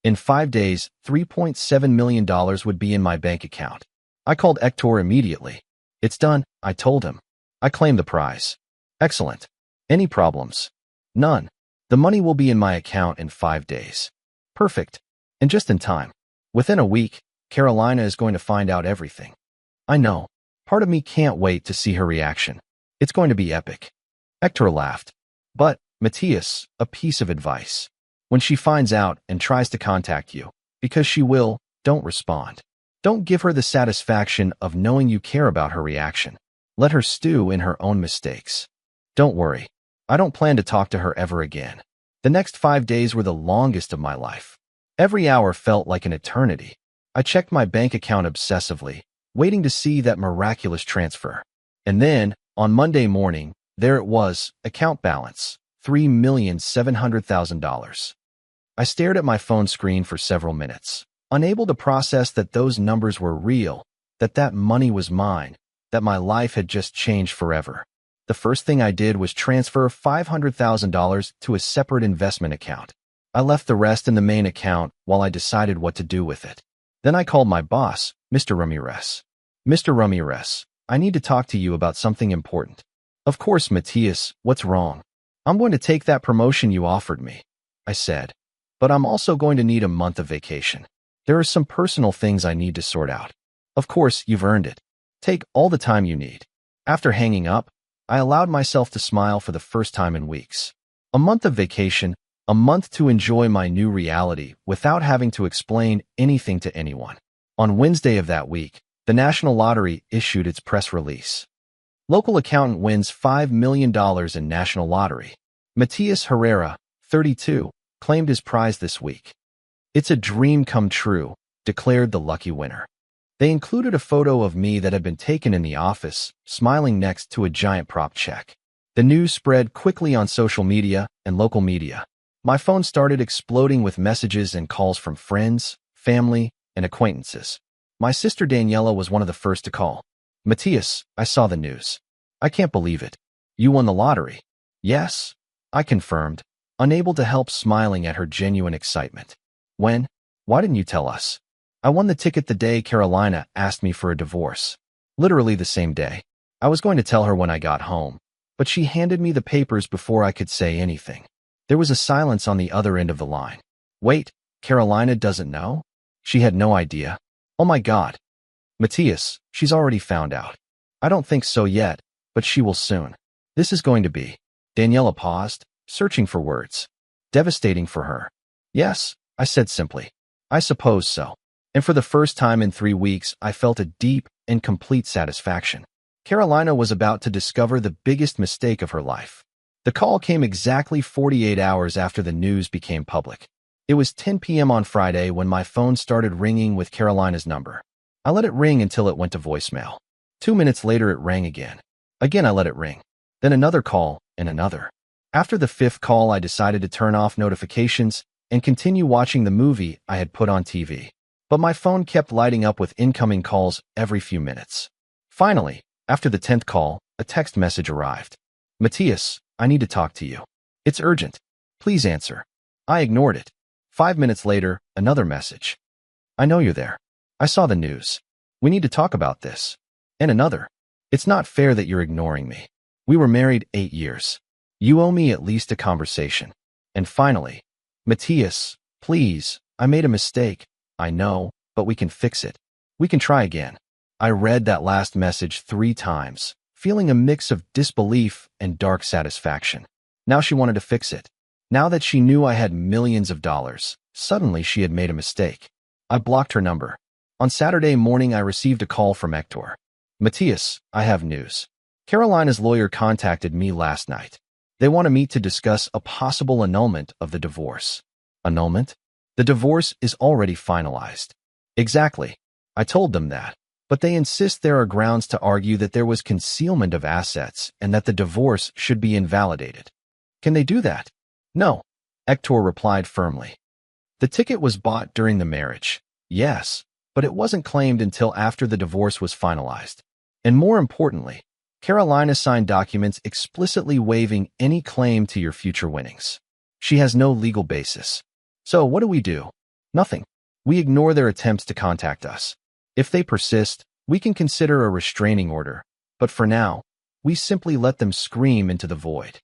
In 5 days, $3.7 million would be in my bank account. I called Hector immediately. "It's done," I told him. "I claimed the prize." "Excellent. Any problems?" "None. The money will be in my account in 5 days." "Perfect. And just in time. Within a week, Carolina is going to find out everything." "I know. Part of me can't wait to see her reaction. It's going to be epic." Hector laughed. "But, Matthias, a piece of advice. When she finds out and tries to contact you, because she will, don't respond. Don't give her the satisfaction of knowing you care about her reaction. Let her stew in her own mistakes. Don't worry. I don't plan to talk to her ever again." The next 5 days were the longest of my life. Every hour felt like an eternity. I checked my bank account obsessively, waiting to see that miraculous transfer. And then, on Monday morning, there it was, account balance, $3,700,000. I stared at my phone screen for several minutes, unable to process that those numbers were real, that money was mine, that my life had just changed forever. The first thing I did was transfer $500,000 to a separate investment account. I left the rest in the main account while I decided what to do with it. Then I called my boss, Mr. Ramirez. Mr. Ramirez, I need to talk to you about something important. Of course, Matthias, what's wrong? I'm going to take that promotion you offered me, I said. But I'm also going to need a month of vacation. There are some personal things I need to sort out. Of course, you've earned it. Take all the time you need. After hanging up, I allowed myself to smile for the first time in weeks. A month of vacation, a month to enjoy my new reality without having to explain anything to anyone. On Wednesday of that week, the National Lottery issued its press release. Local accountant wins $5 million in National Lottery. Matias Herrera, 32, claimed his prize this week. It's a dream come true, declared the lucky winner. They included a photo of me that had been taken in the office, smiling next to a giant prop check. The news spread quickly on social media and local media. My phone started exploding with messages and calls from friends, family, and acquaintances. My sister Daniela was one of the first to call. Matthias, I saw the news. I can't believe it. You won the lottery. Yes, I confirmed, unable to help smiling at her genuine excitement. When? Why didn't you tell us? I won the ticket the day Carolina asked me for a divorce. Literally the same day. I was going to tell her when I got home, but she handed me the papers before I could say anything. There was a silence on the other end of the line. Wait, Carolina doesn't know? She had no idea. Oh my God. Matthias, she's already found out. I don't think so yet, but she will soon. This is going to be. Daniela paused, searching for words. Devastating for her. Yes, I said simply. I suppose so. And for the first time in 3 weeks, I felt a deep and complete satisfaction. Carolina was about to discover the biggest mistake of her life. The call came exactly 48 hours after the news became public. It was 10 p.m. on Friday when my phone started ringing with Carolina's number. I let it ring until it went to voicemail. 2 minutes later, it rang again. Again, I let it ring. Then another call and another. After the 5th call, I decided to turn off notifications and continue watching the movie I had put on TV. But my phone kept lighting up with incoming calls every few minutes. Finally, after the 10th call, a text message arrived. Matthias, I need to talk to you. It's urgent. Please answer. I ignored it. 5 minutes later, another message. I know you're there. I saw the news. We need to talk about this. And another. It's not fair that you're ignoring me. We were married 8 years. You owe me at least a conversation. And finally, Matthias, please, I made a mistake. I know, but we can fix it. We can try again. I read that last message 3 times, feeling a mix of disbelief and dark satisfaction. Now she wanted to fix it. Now that she knew I had millions of dollars, suddenly she had made a mistake. I blocked her number. On Saturday morning, I received a call from Hector. Matthias, I have news. Carolina's lawyer contacted me last night. They want to meet to discuss a possible annulment of the divorce. Annulment? The divorce is already finalized. Exactly. I told them that. But they insist there are grounds to argue that there was concealment of assets and that the divorce should be invalidated. Can they do that? No. Hector replied firmly. The ticket was bought during the marriage. Yes, but it wasn't claimed until after the divorce was finalized. And more importantly, Carolina signed documents explicitly waiving any claim to your future winnings. She has no legal basis. So what do? Nothing. We ignore their attempts to contact us. If they persist, we can consider a restraining order, but for now, we simply let them scream into the void.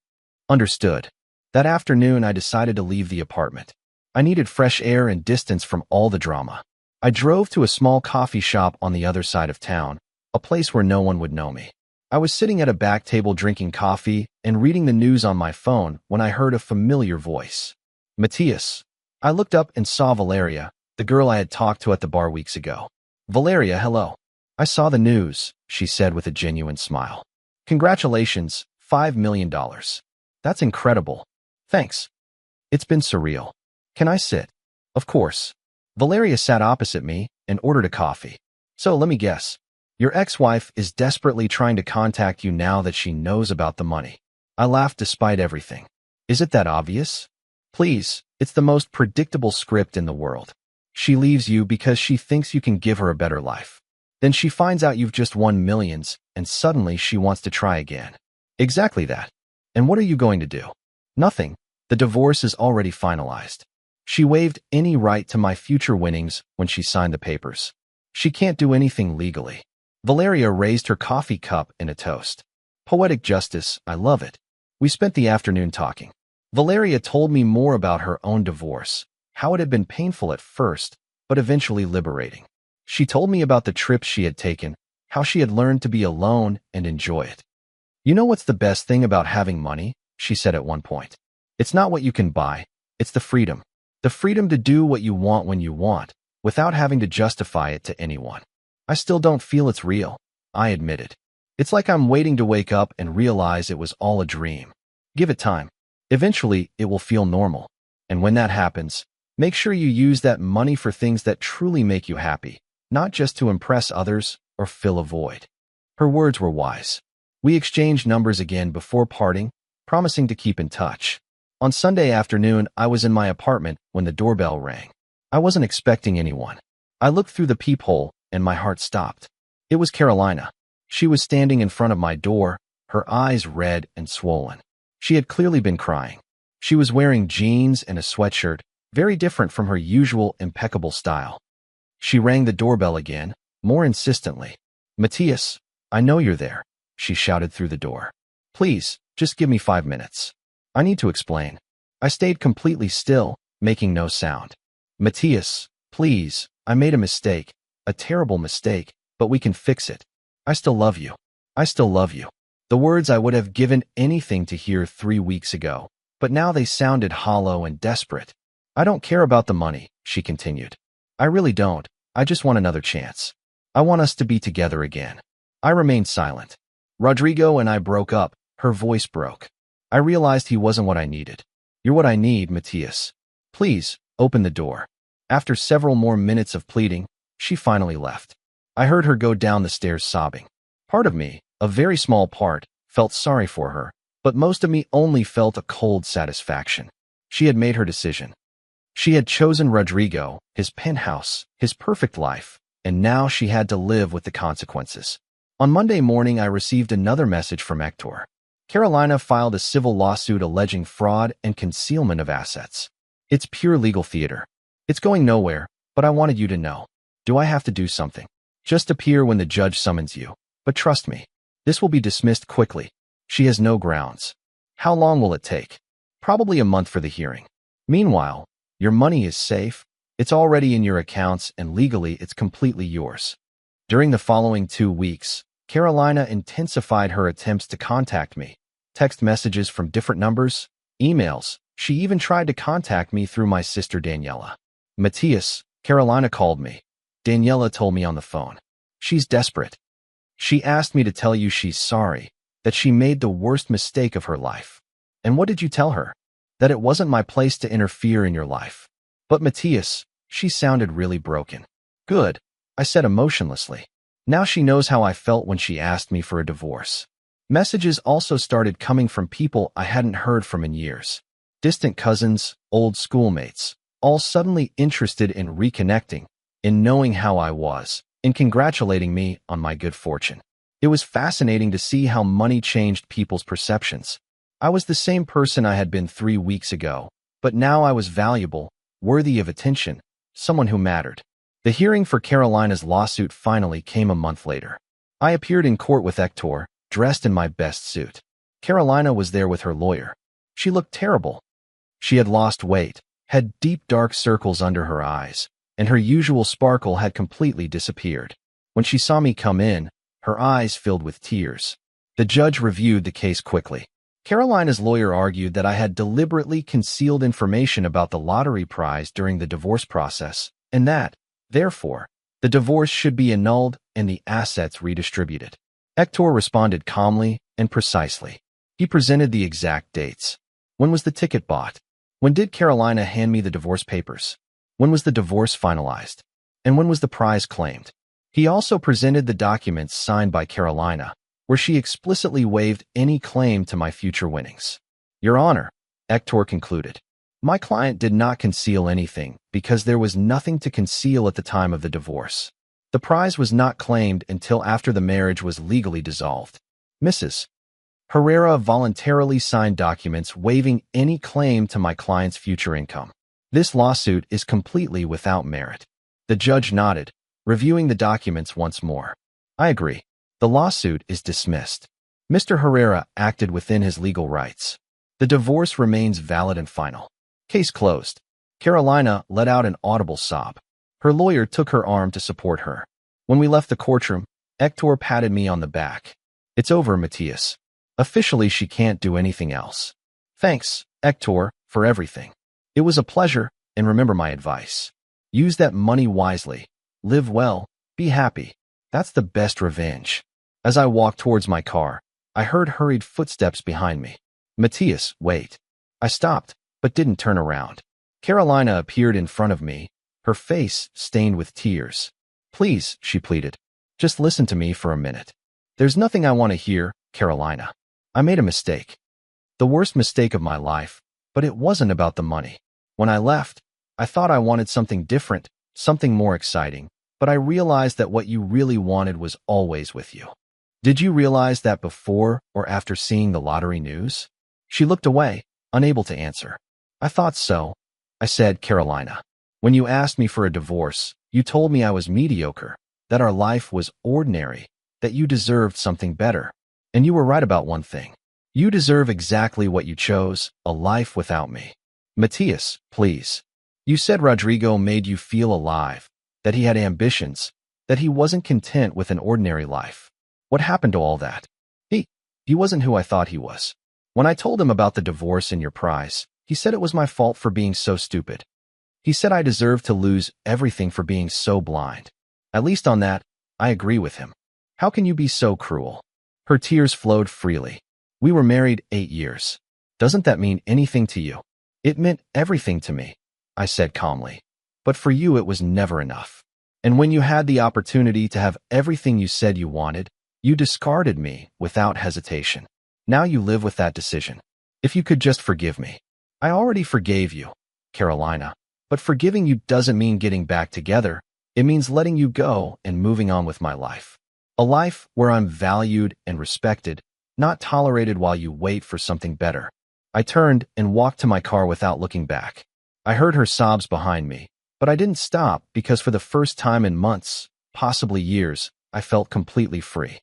Understood. That afternoon, I decided to leave the apartment. I needed fresh air and distance from all the drama. I drove to a small coffee shop on the other side of town, a place where no one would know me. I was sitting at a back table drinking coffee and reading the news on my phone when I heard a familiar voice. Matthias. I looked up and saw Valeria, the girl I had talked to at the bar weeks ago. Valeria, hello. I saw the news, she said with a genuine smile. Congratulations, $5 million. That's incredible. Thanks. It's been surreal. Can I sit? Of course. Valeria sat opposite me and ordered a coffee. So let me guess. Your ex-wife is desperately trying to contact you now that she knows about the money. I laughed despite everything. Is it that obvious? Please, it's the most predictable script in the world. She leaves you because she thinks you can give her a better life. Then she finds out you've just won millions, and suddenly she wants to try again. Exactly that. And what are you going to do? Nothing. The divorce is already finalized. She waived any right to my future winnings when she signed the papers. She can't do anything legally. Valeria raised her coffee cup in a toast. Poetic justice, I love it. We spent the afternoon talking. Valeria told me more about her own divorce, how it had been painful at first, but eventually liberating. She told me about the trips she had taken, how she had learned to be alone and enjoy it. You know what's the best thing about having money? She said at one point. It's not what you can buy, it's the freedom. The freedom to do what you want when you want, without having to justify it to anyone. I still don't feel it's real, I admitted. It's like I'm waiting to wake up and realize it was all a dream. Give it time. Eventually, it will feel normal. And when that happens, make sure you use that money for things that truly make you happy, not just to impress others or fill a void. Her words were wise. We exchanged numbers again before parting, promising to keep in touch. On Sunday afternoon, I was in my apartment when the doorbell rang. I wasn't expecting anyone. I looked through the peephole and my heart stopped. It was Carolina. She was standing in front of my door, her eyes red and swollen. She had clearly been crying. She was wearing jeans and a sweatshirt, very different from her usual impeccable style. She rang the doorbell again, more insistently. Matthias, I know you're there, she shouted through the door. Please, just give me 5 minutes. I need to explain. I stayed completely still, making no sound. Matthias, please, I made a mistake, a terrible mistake, but we can fix it. I still love you. I still love you. The words I would have given anything to hear 3 weeks ago, but now they sounded hollow and desperate. I don't care about the money, she continued. I really don't. I just want another chance. I want us to be together again. I remained silent. Rodrigo and I broke up. Her voice broke. I realized he wasn't what I needed. You're what I need, Matthias. Please, open the door. After several more minutes of pleading, she finally left. I heard her go down the stairs sobbing. Part of me, a very small part, felt sorry for her, but most of me only felt a cold satisfaction. She had made her decision. She had chosen Rodrigo, his penthouse, his perfect life, and now she had to live with the consequences. On Monday morning, I received another message from Hector. Carolina filed a civil lawsuit alleging fraud and concealment of assets. It's pure legal theater. It's going nowhere, but I wanted you to know. Do I have to do something? Just appear when the judge summons you. But trust me, this will be dismissed quickly. She has no grounds. How long will it take? Probably a month for the hearing. Meanwhile, your money is safe. It's already in your accounts and legally it's completely yours. During the following 2 weeks, Carolina intensified her attempts to contact me. Text messages from different numbers, emails. She even tried to contact me through my sister Daniela. Matthias, Carolina called me. Daniela told me on the phone. She's desperate. She asked me to tell you she's sorry, that she made the worst mistake of her life. And what did you tell her? That it wasn't my place to interfere in your life. But Matthias, she sounded really broken. Good, I said emotionlessly. Now she knows how I felt when she asked me for a divorce. Messages also started coming from people I hadn't heard from in years. Distant cousins, old schoolmates, all suddenly interested in reconnecting, in knowing how I was, in congratulating me on my good fortune. It was fascinating to see how money changed people's perceptions. I was the same person I had been 3 weeks ago, but now I was valuable, worthy of attention, someone who mattered. The hearing for Carolina's lawsuit finally came a month later. I appeared in court with Hector, dressed in my best suit. Carolina was there with her lawyer. She looked terrible. She had lost weight, had deep dark circles under her eyes, and her usual sparkle had completely disappeared. When she saw me come in, her eyes filled with tears. The judge reviewed the case quickly. Carolina's lawyer argued that I had deliberately concealed information about the lottery prize during the divorce process, and that, therefore, the divorce should be annulled and the assets redistributed. Hector responded calmly and precisely. He presented the exact dates. When was the ticket bought? When did Carolina hand me the divorce papers? When was the divorce finalized? And when was the prize claimed? He also presented the documents signed by Carolina, where she explicitly waived any claim to my future winnings. Your Honor, Hector concluded, My client did not conceal anything because there was nothing to conceal at the time of the divorce. The prize was not claimed until after the marriage was legally dissolved. Mrs. Herrera voluntarily signed documents waiving any claim to my client's future income. This lawsuit is completely without merit. The judge nodded, reviewing the documents once more. I agree. The lawsuit is dismissed. Mr. Herrera acted within his legal rights. The divorce remains valid and final. Case closed. Carolina let out an audible sob. Her lawyer took her arm to support her. When we left the courtroom, Hector patted me on the back. It's over, Matthias. Officially, she can't do anything else. Thanks, Hector, for everything. It was a pleasure, and remember my advice. Use that money wisely. Live well. Be happy. That's the best revenge. As I walked towards my car, I heard hurried footsteps behind me. Matthias, wait. I stopped, but didn't turn around. Carolina appeared in front of me, her face stained with tears. Please, she pleaded. Just listen to me for a minute. There's nothing I want to hear, Carolina. I made a mistake. The worst mistake of my life, but it wasn't about the money. When I left, I thought I wanted something different, something more exciting, but I realized that what you really wanted was always with you. Did you realize that before or after seeing the lottery news? She looked away, unable to answer. I thought so, I said, Carolina. When you asked me for a divorce, you told me I was mediocre, that our life was ordinary, that you deserved something better. And you were right about one thing. You deserve exactly what you chose, a life without me. Matthias, please. You said Rodrigo made you feel alive, that he had ambitions, that he wasn't content with an ordinary life. What happened to all that? He wasn't who I thought he was. When I told him about the divorce and your prize, he said it was my fault for being so stupid. He said I deserved to lose everything for being so blind. At least on that, I agree with him. How can you be so cruel? Her tears flowed freely. We were married 8 years. Doesn't that mean anything to you? It meant everything to me, I said calmly. But for you, it was never enough. And when you had the opportunity to have everything you said you wanted, you discarded me without hesitation. Now you live with that decision. If you could just forgive me. I already forgave you, Carolina. But forgiving you doesn't mean getting back together. It means letting you go and moving on with my life. A life where I'm valued and respected, not tolerated while you wait for something better. I turned and walked to my car without looking back. I heard her sobs behind me, but I didn't stop because for the first time in months, possibly years, I felt completely free.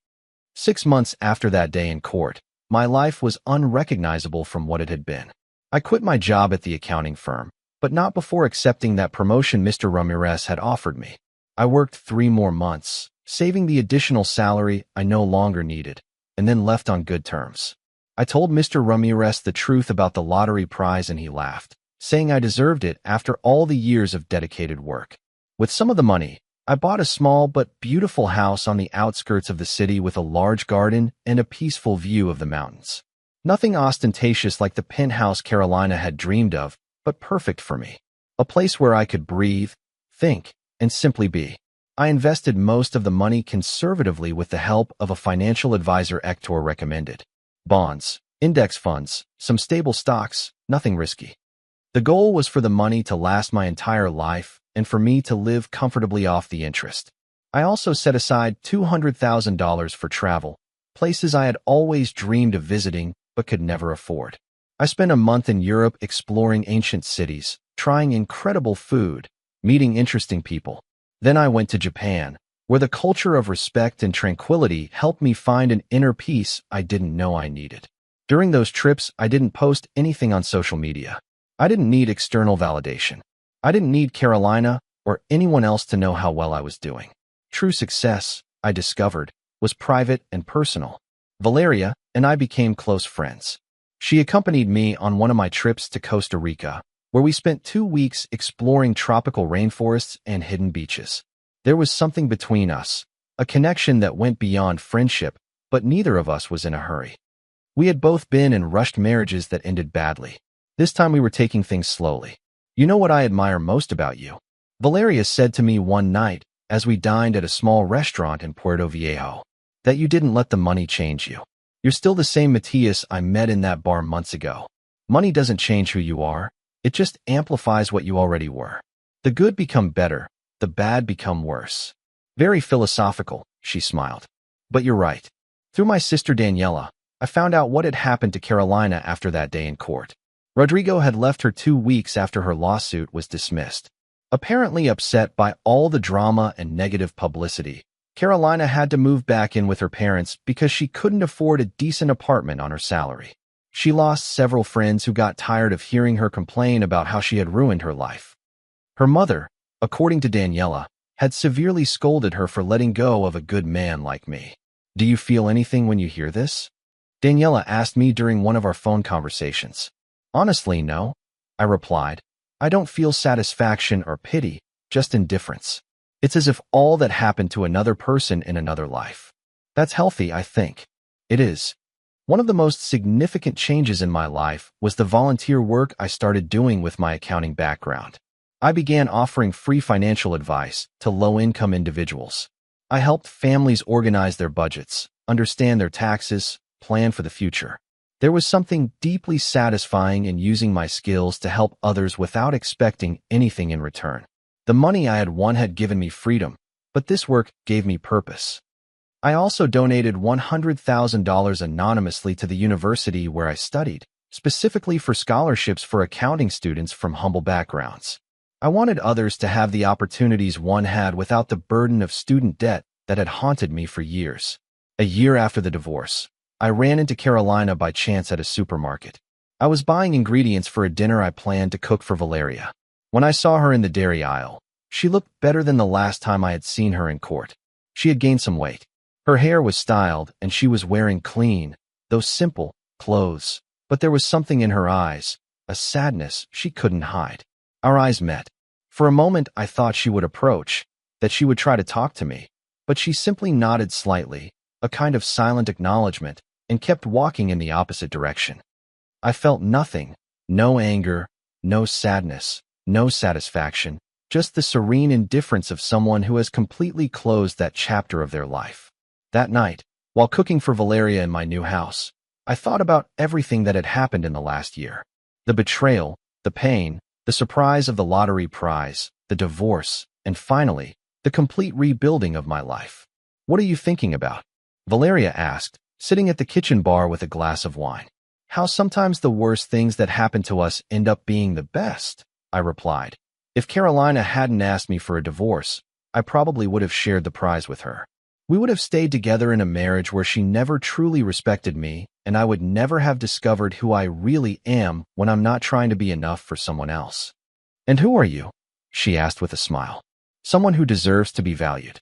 6 months after that day in court, my life was unrecognizable from what it had been. I quit my job at the accounting firm, but not before accepting that promotion Mr. Ramirez had offered me. I worked 3 more months, saving the additional salary I no longer needed, and then left on good terms. I told Mr. Ramirez the truth about the lottery prize and he laughed, saying I deserved it after all the years of dedicated work. With some of the money, I bought a small but beautiful house on the outskirts of the city with a large garden and a peaceful view of the mountains. Nothing ostentatious like the penthouse Carolina had dreamed of, but perfect for me. A place where I could breathe, think, and simply be. I invested most of the money conservatively with the help of a financial advisor Hector recommended. Bonds, index funds, some stable stocks, nothing risky. The goal was for the money to last my entire life and for me to live comfortably off the interest. I also set aside $200,000 for travel, places I had always dreamed of visiting but could never afford. I spent a month in Europe exploring ancient cities, trying incredible food, meeting interesting people. Then I went to Japan, where the culture of respect and tranquility helped me find an inner peace I didn't know I needed. During those trips, I didn't post anything on social media. I didn't need external validation. I didn't need Carolina or anyone else to know how well I was doing. True success, I discovered, was private and personal. Valeria and I became close friends. She accompanied me on one of my trips to Costa Rica, where we spent 2 weeks exploring tropical rainforests and hidden beaches. There was something between us, a connection that went beyond friendship, but neither of us was in a hurry. We had both been in rushed marriages that ended badly. This time we were taking things slowly. You know what I admire most about you? Valeria said to me one night as we dined at a small restaurant in Puerto Viejo, that you didn't let the money change you. You're still the same Matthias I met in that bar months ago. Money doesn't change who you are. It just amplifies what you already were. The good become better, the bad become worse. Very philosophical, she smiled. But you're right. Through my sister Daniela, I found out what had happened to Carolina after that day in court. Rodrigo had left her 2 weeks after her lawsuit was dismissed. Apparently upset by all the drama and negative publicity, Carolina had to move back in with her parents because she couldn't afford a decent apartment on her salary. She lost several friends who got tired of hearing her complain about how she had ruined her life. Her mother, according to Daniela, had severely scolded her for letting go of a good man like me. Do you feel anything when you hear this? Daniela asked me during one of our phone conversations. Honestly, no, I replied. I don't feel satisfaction or pity, just indifference. It's as if all that happened to another person in another life. That's healthy, I think. It is. One of the most significant changes in my life was the volunteer work I started doing with my accounting background. I began offering free financial advice to low-income individuals. I helped families organize their budgets, understand their taxes, plan for the future. There was something deeply satisfying in using my skills to help others without expecting anything in return. The money I had won had given me freedom, but this work gave me purpose. I also donated $100,000 anonymously to the university where I studied, specifically for scholarships for accounting students from humble backgrounds. I wanted others to have the opportunities one had without the burden of student debt that had haunted me for years. A year after the divorce, I ran into Carolina by chance at a supermarket. I was buying ingredients for a dinner I planned to cook for Valeria. When I saw her in the dairy aisle, she looked better than the last time I had seen her in court. She had gained some weight. Her hair was styled, and she was wearing clean, though simple, clothes. But there was something in her eyes, a sadness she couldn't hide. Our eyes met. For a moment, I thought she would approach, that she would try to talk to me, but she simply nodded slightly, a kind of silent acknowledgement, and kept walking in the opposite direction. I felt nothing, no anger, no sadness, no satisfaction, just the serene indifference of someone who has completely closed that chapter of their life. That night, while cooking for Valeria in my new house, I thought about everything that had happened in the last year. The betrayal, the pain, the surprise of the lottery prize, the divorce, and finally, the complete rebuilding of my life. What are you thinking about? Valeria asked, sitting at the kitchen bar with a glass of wine. How sometimes the worst things that happen to us end up being the best, I replied. If Carolina hadn't asked me for a divorce, I probably would have shared the prize with her. We would have stayed together in a marriage where she never truly respected me, and I would never have discovered who I really am when I'm not trying to be enough for someone else. And who are you? She asked with a smile. Someone who deserves to be valued.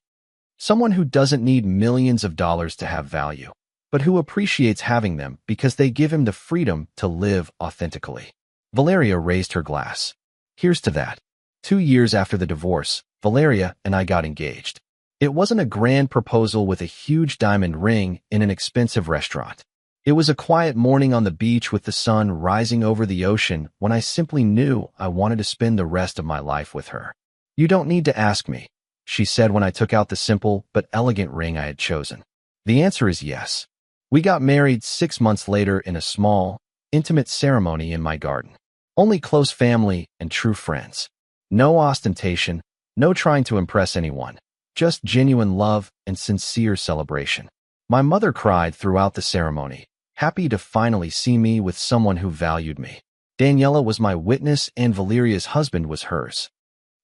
Someone who doesn't need millions of dollars to have value, but who appreciates having them because they give him the freedom to live authentically. Valeria raised her glass. Here's to that. 2 years after the divorce, Valeria and I got engaged. It wasn't a grand proposal with a huge diamond ring in an expensive restaurant. It was a quiet morning on the beach with the sun rising over the ocean when I simply knew I wanted to spend the rest of my life with her. You don't need to ask me, she said when I took out the simple but elegant ring I had chosen. The answer is yes. We got married 6 months later in a small, intimate ceremony in my garden. Only close family and true friends. No ostentation, no trying to impress anyone. Just genuine love and sincere celebration. My mother cried throughout the ceremony, happy to finally see me with someone who valued me. Daniela was my witness and Valeria's husband was hers.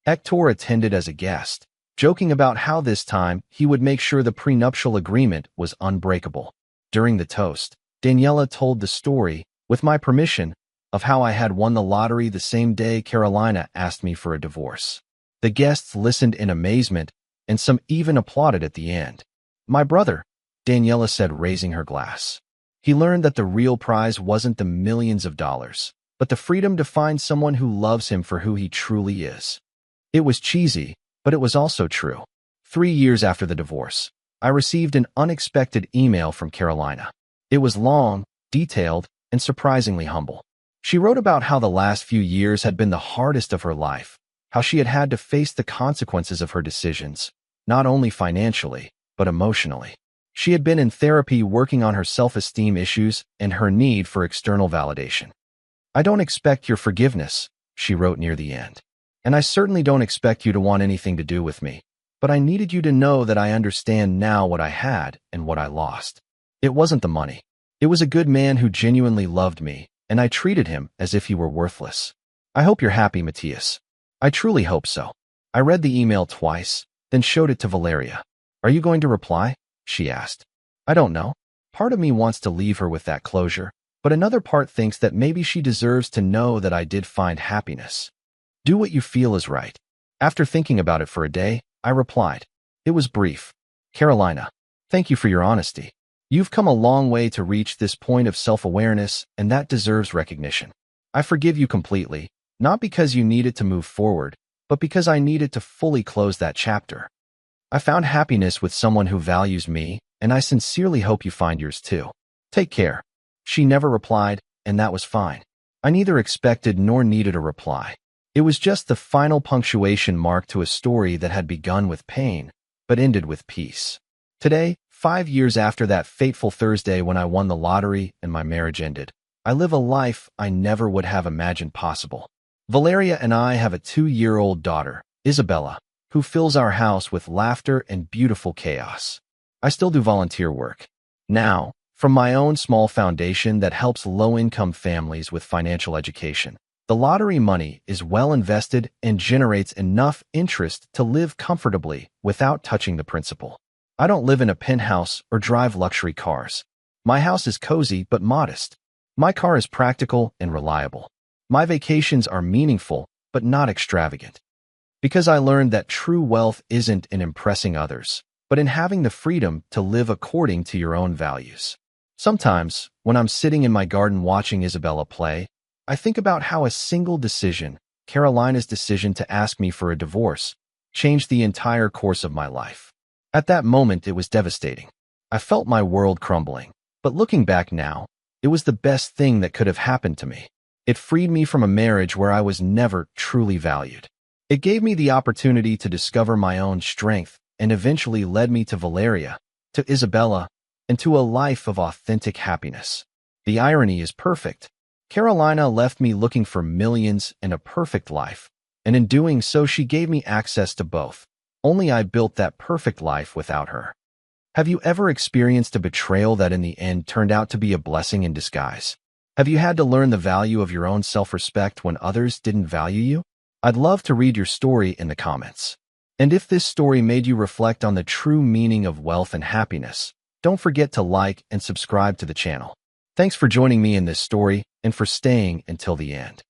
Hector attended as a guest, joking about how this time he would make sure the prenuptial agreement was unbreakable. During the toast, Daniela told the story, with my permission, of how I had won the lottery the same day Carolina asked me for a divorce. The guests listened in amazement, and some even applauded at the end. My brother, Daniela said, raising her glass. He learned that the real prize wasn't the millions of dollars, but the freedom to find someone who loves him for who he truly is. It was cheesy, but it was also true. 3 years after the divorce, I received an unexpected email from Carolina. It was long, detailed, and surprisingly humble. She wrote about how the last few years had been the hardest of her life, how she had had to face the consequences of her decisions, not only financially, but emotionally. She had been in therapy working on her self-esteem issues and her need for external validation. I don't expect your forgiveness, she wrote near the end. And I certainly don't expect you to want anything to do with me, but I needed you to know that I understand now what I had and what I lost. It wasn't the money. It was a good man who genuinely loved me, and I treated him as if he were worthless. I hope you're happy, Matthias. I truly hope so. I read the email twice, then showed it to Valeria. Are you going to reply? She asked. I don't know. Part of me wants to leave her with that closure, but another part thinks that maybe she deserves to know that I did find happiness. Do what you feel is right. After thinking about it for a day, I replied. It was brief. Carolina, thank you for your honesty. You've come a long way to reach this point of self-awareness, and that deserves recognition. I forgive you completely, not because you needed to move forward, but because I needed to fully close that chapter. I found happiness with someone who values me, and I sincerely hope you find yours too. Take care. She never replied, and that was fine. I neither expected nor needed a reply. It was just the final punctuation mark to a story that had begun with pain, but ended with peace. Today, 5 years after that fateful Thursday when I won the lottery and my marriage ended, I live a life I never would have imagined possible. Valeria and I have a 2-year-old daughter, Isabella, who fills our house with laughter and beautiful chaos. I still do volunteer work. Now, from my own small foundation that helps low-income families with financial education. The lottery money is well invested and generates enough interest to live comfortably without touching the principal. I don't live in a penthouse or drive luxury cars. My house is cozy but modest. My car is practical and reliable. My vacations are meaningful but not extravagant. Because I learned that true wealth isn't in impressing others, but in having the freedom to live according to your own values. Sometimes, when I'm sitting in my garden watching Isabella play, I think about how a single decision, Carolina's decision to ask me for a divorce, changed the entire course of my life. At that moment, it was devastating. I felt my world crumbling. But looking back now, it was the best thing that could have happened to me. It freed me from a marriage where I was never truly valued. It gave me the opportunity to discover my own strength and eventually led me to Valeria, to Isabella, and to a life of authentic happiness. The irony is perfect. Carolina left me looking for millions and a perfect life, and in doing so she gave me access to both. Only I built that perfect life without her. Have you ever experienced a betrayal that in the end turned out to be a blessing in disguise? Have you had to learn the value of your own self-respect when others didn't value you? I'd love to read your story in the comments. And if this story made you reflect on the true meaning of wealth and happiness, don't forget to like and subscribe to the channel. Thanks for joining me in this story and for staying until the end.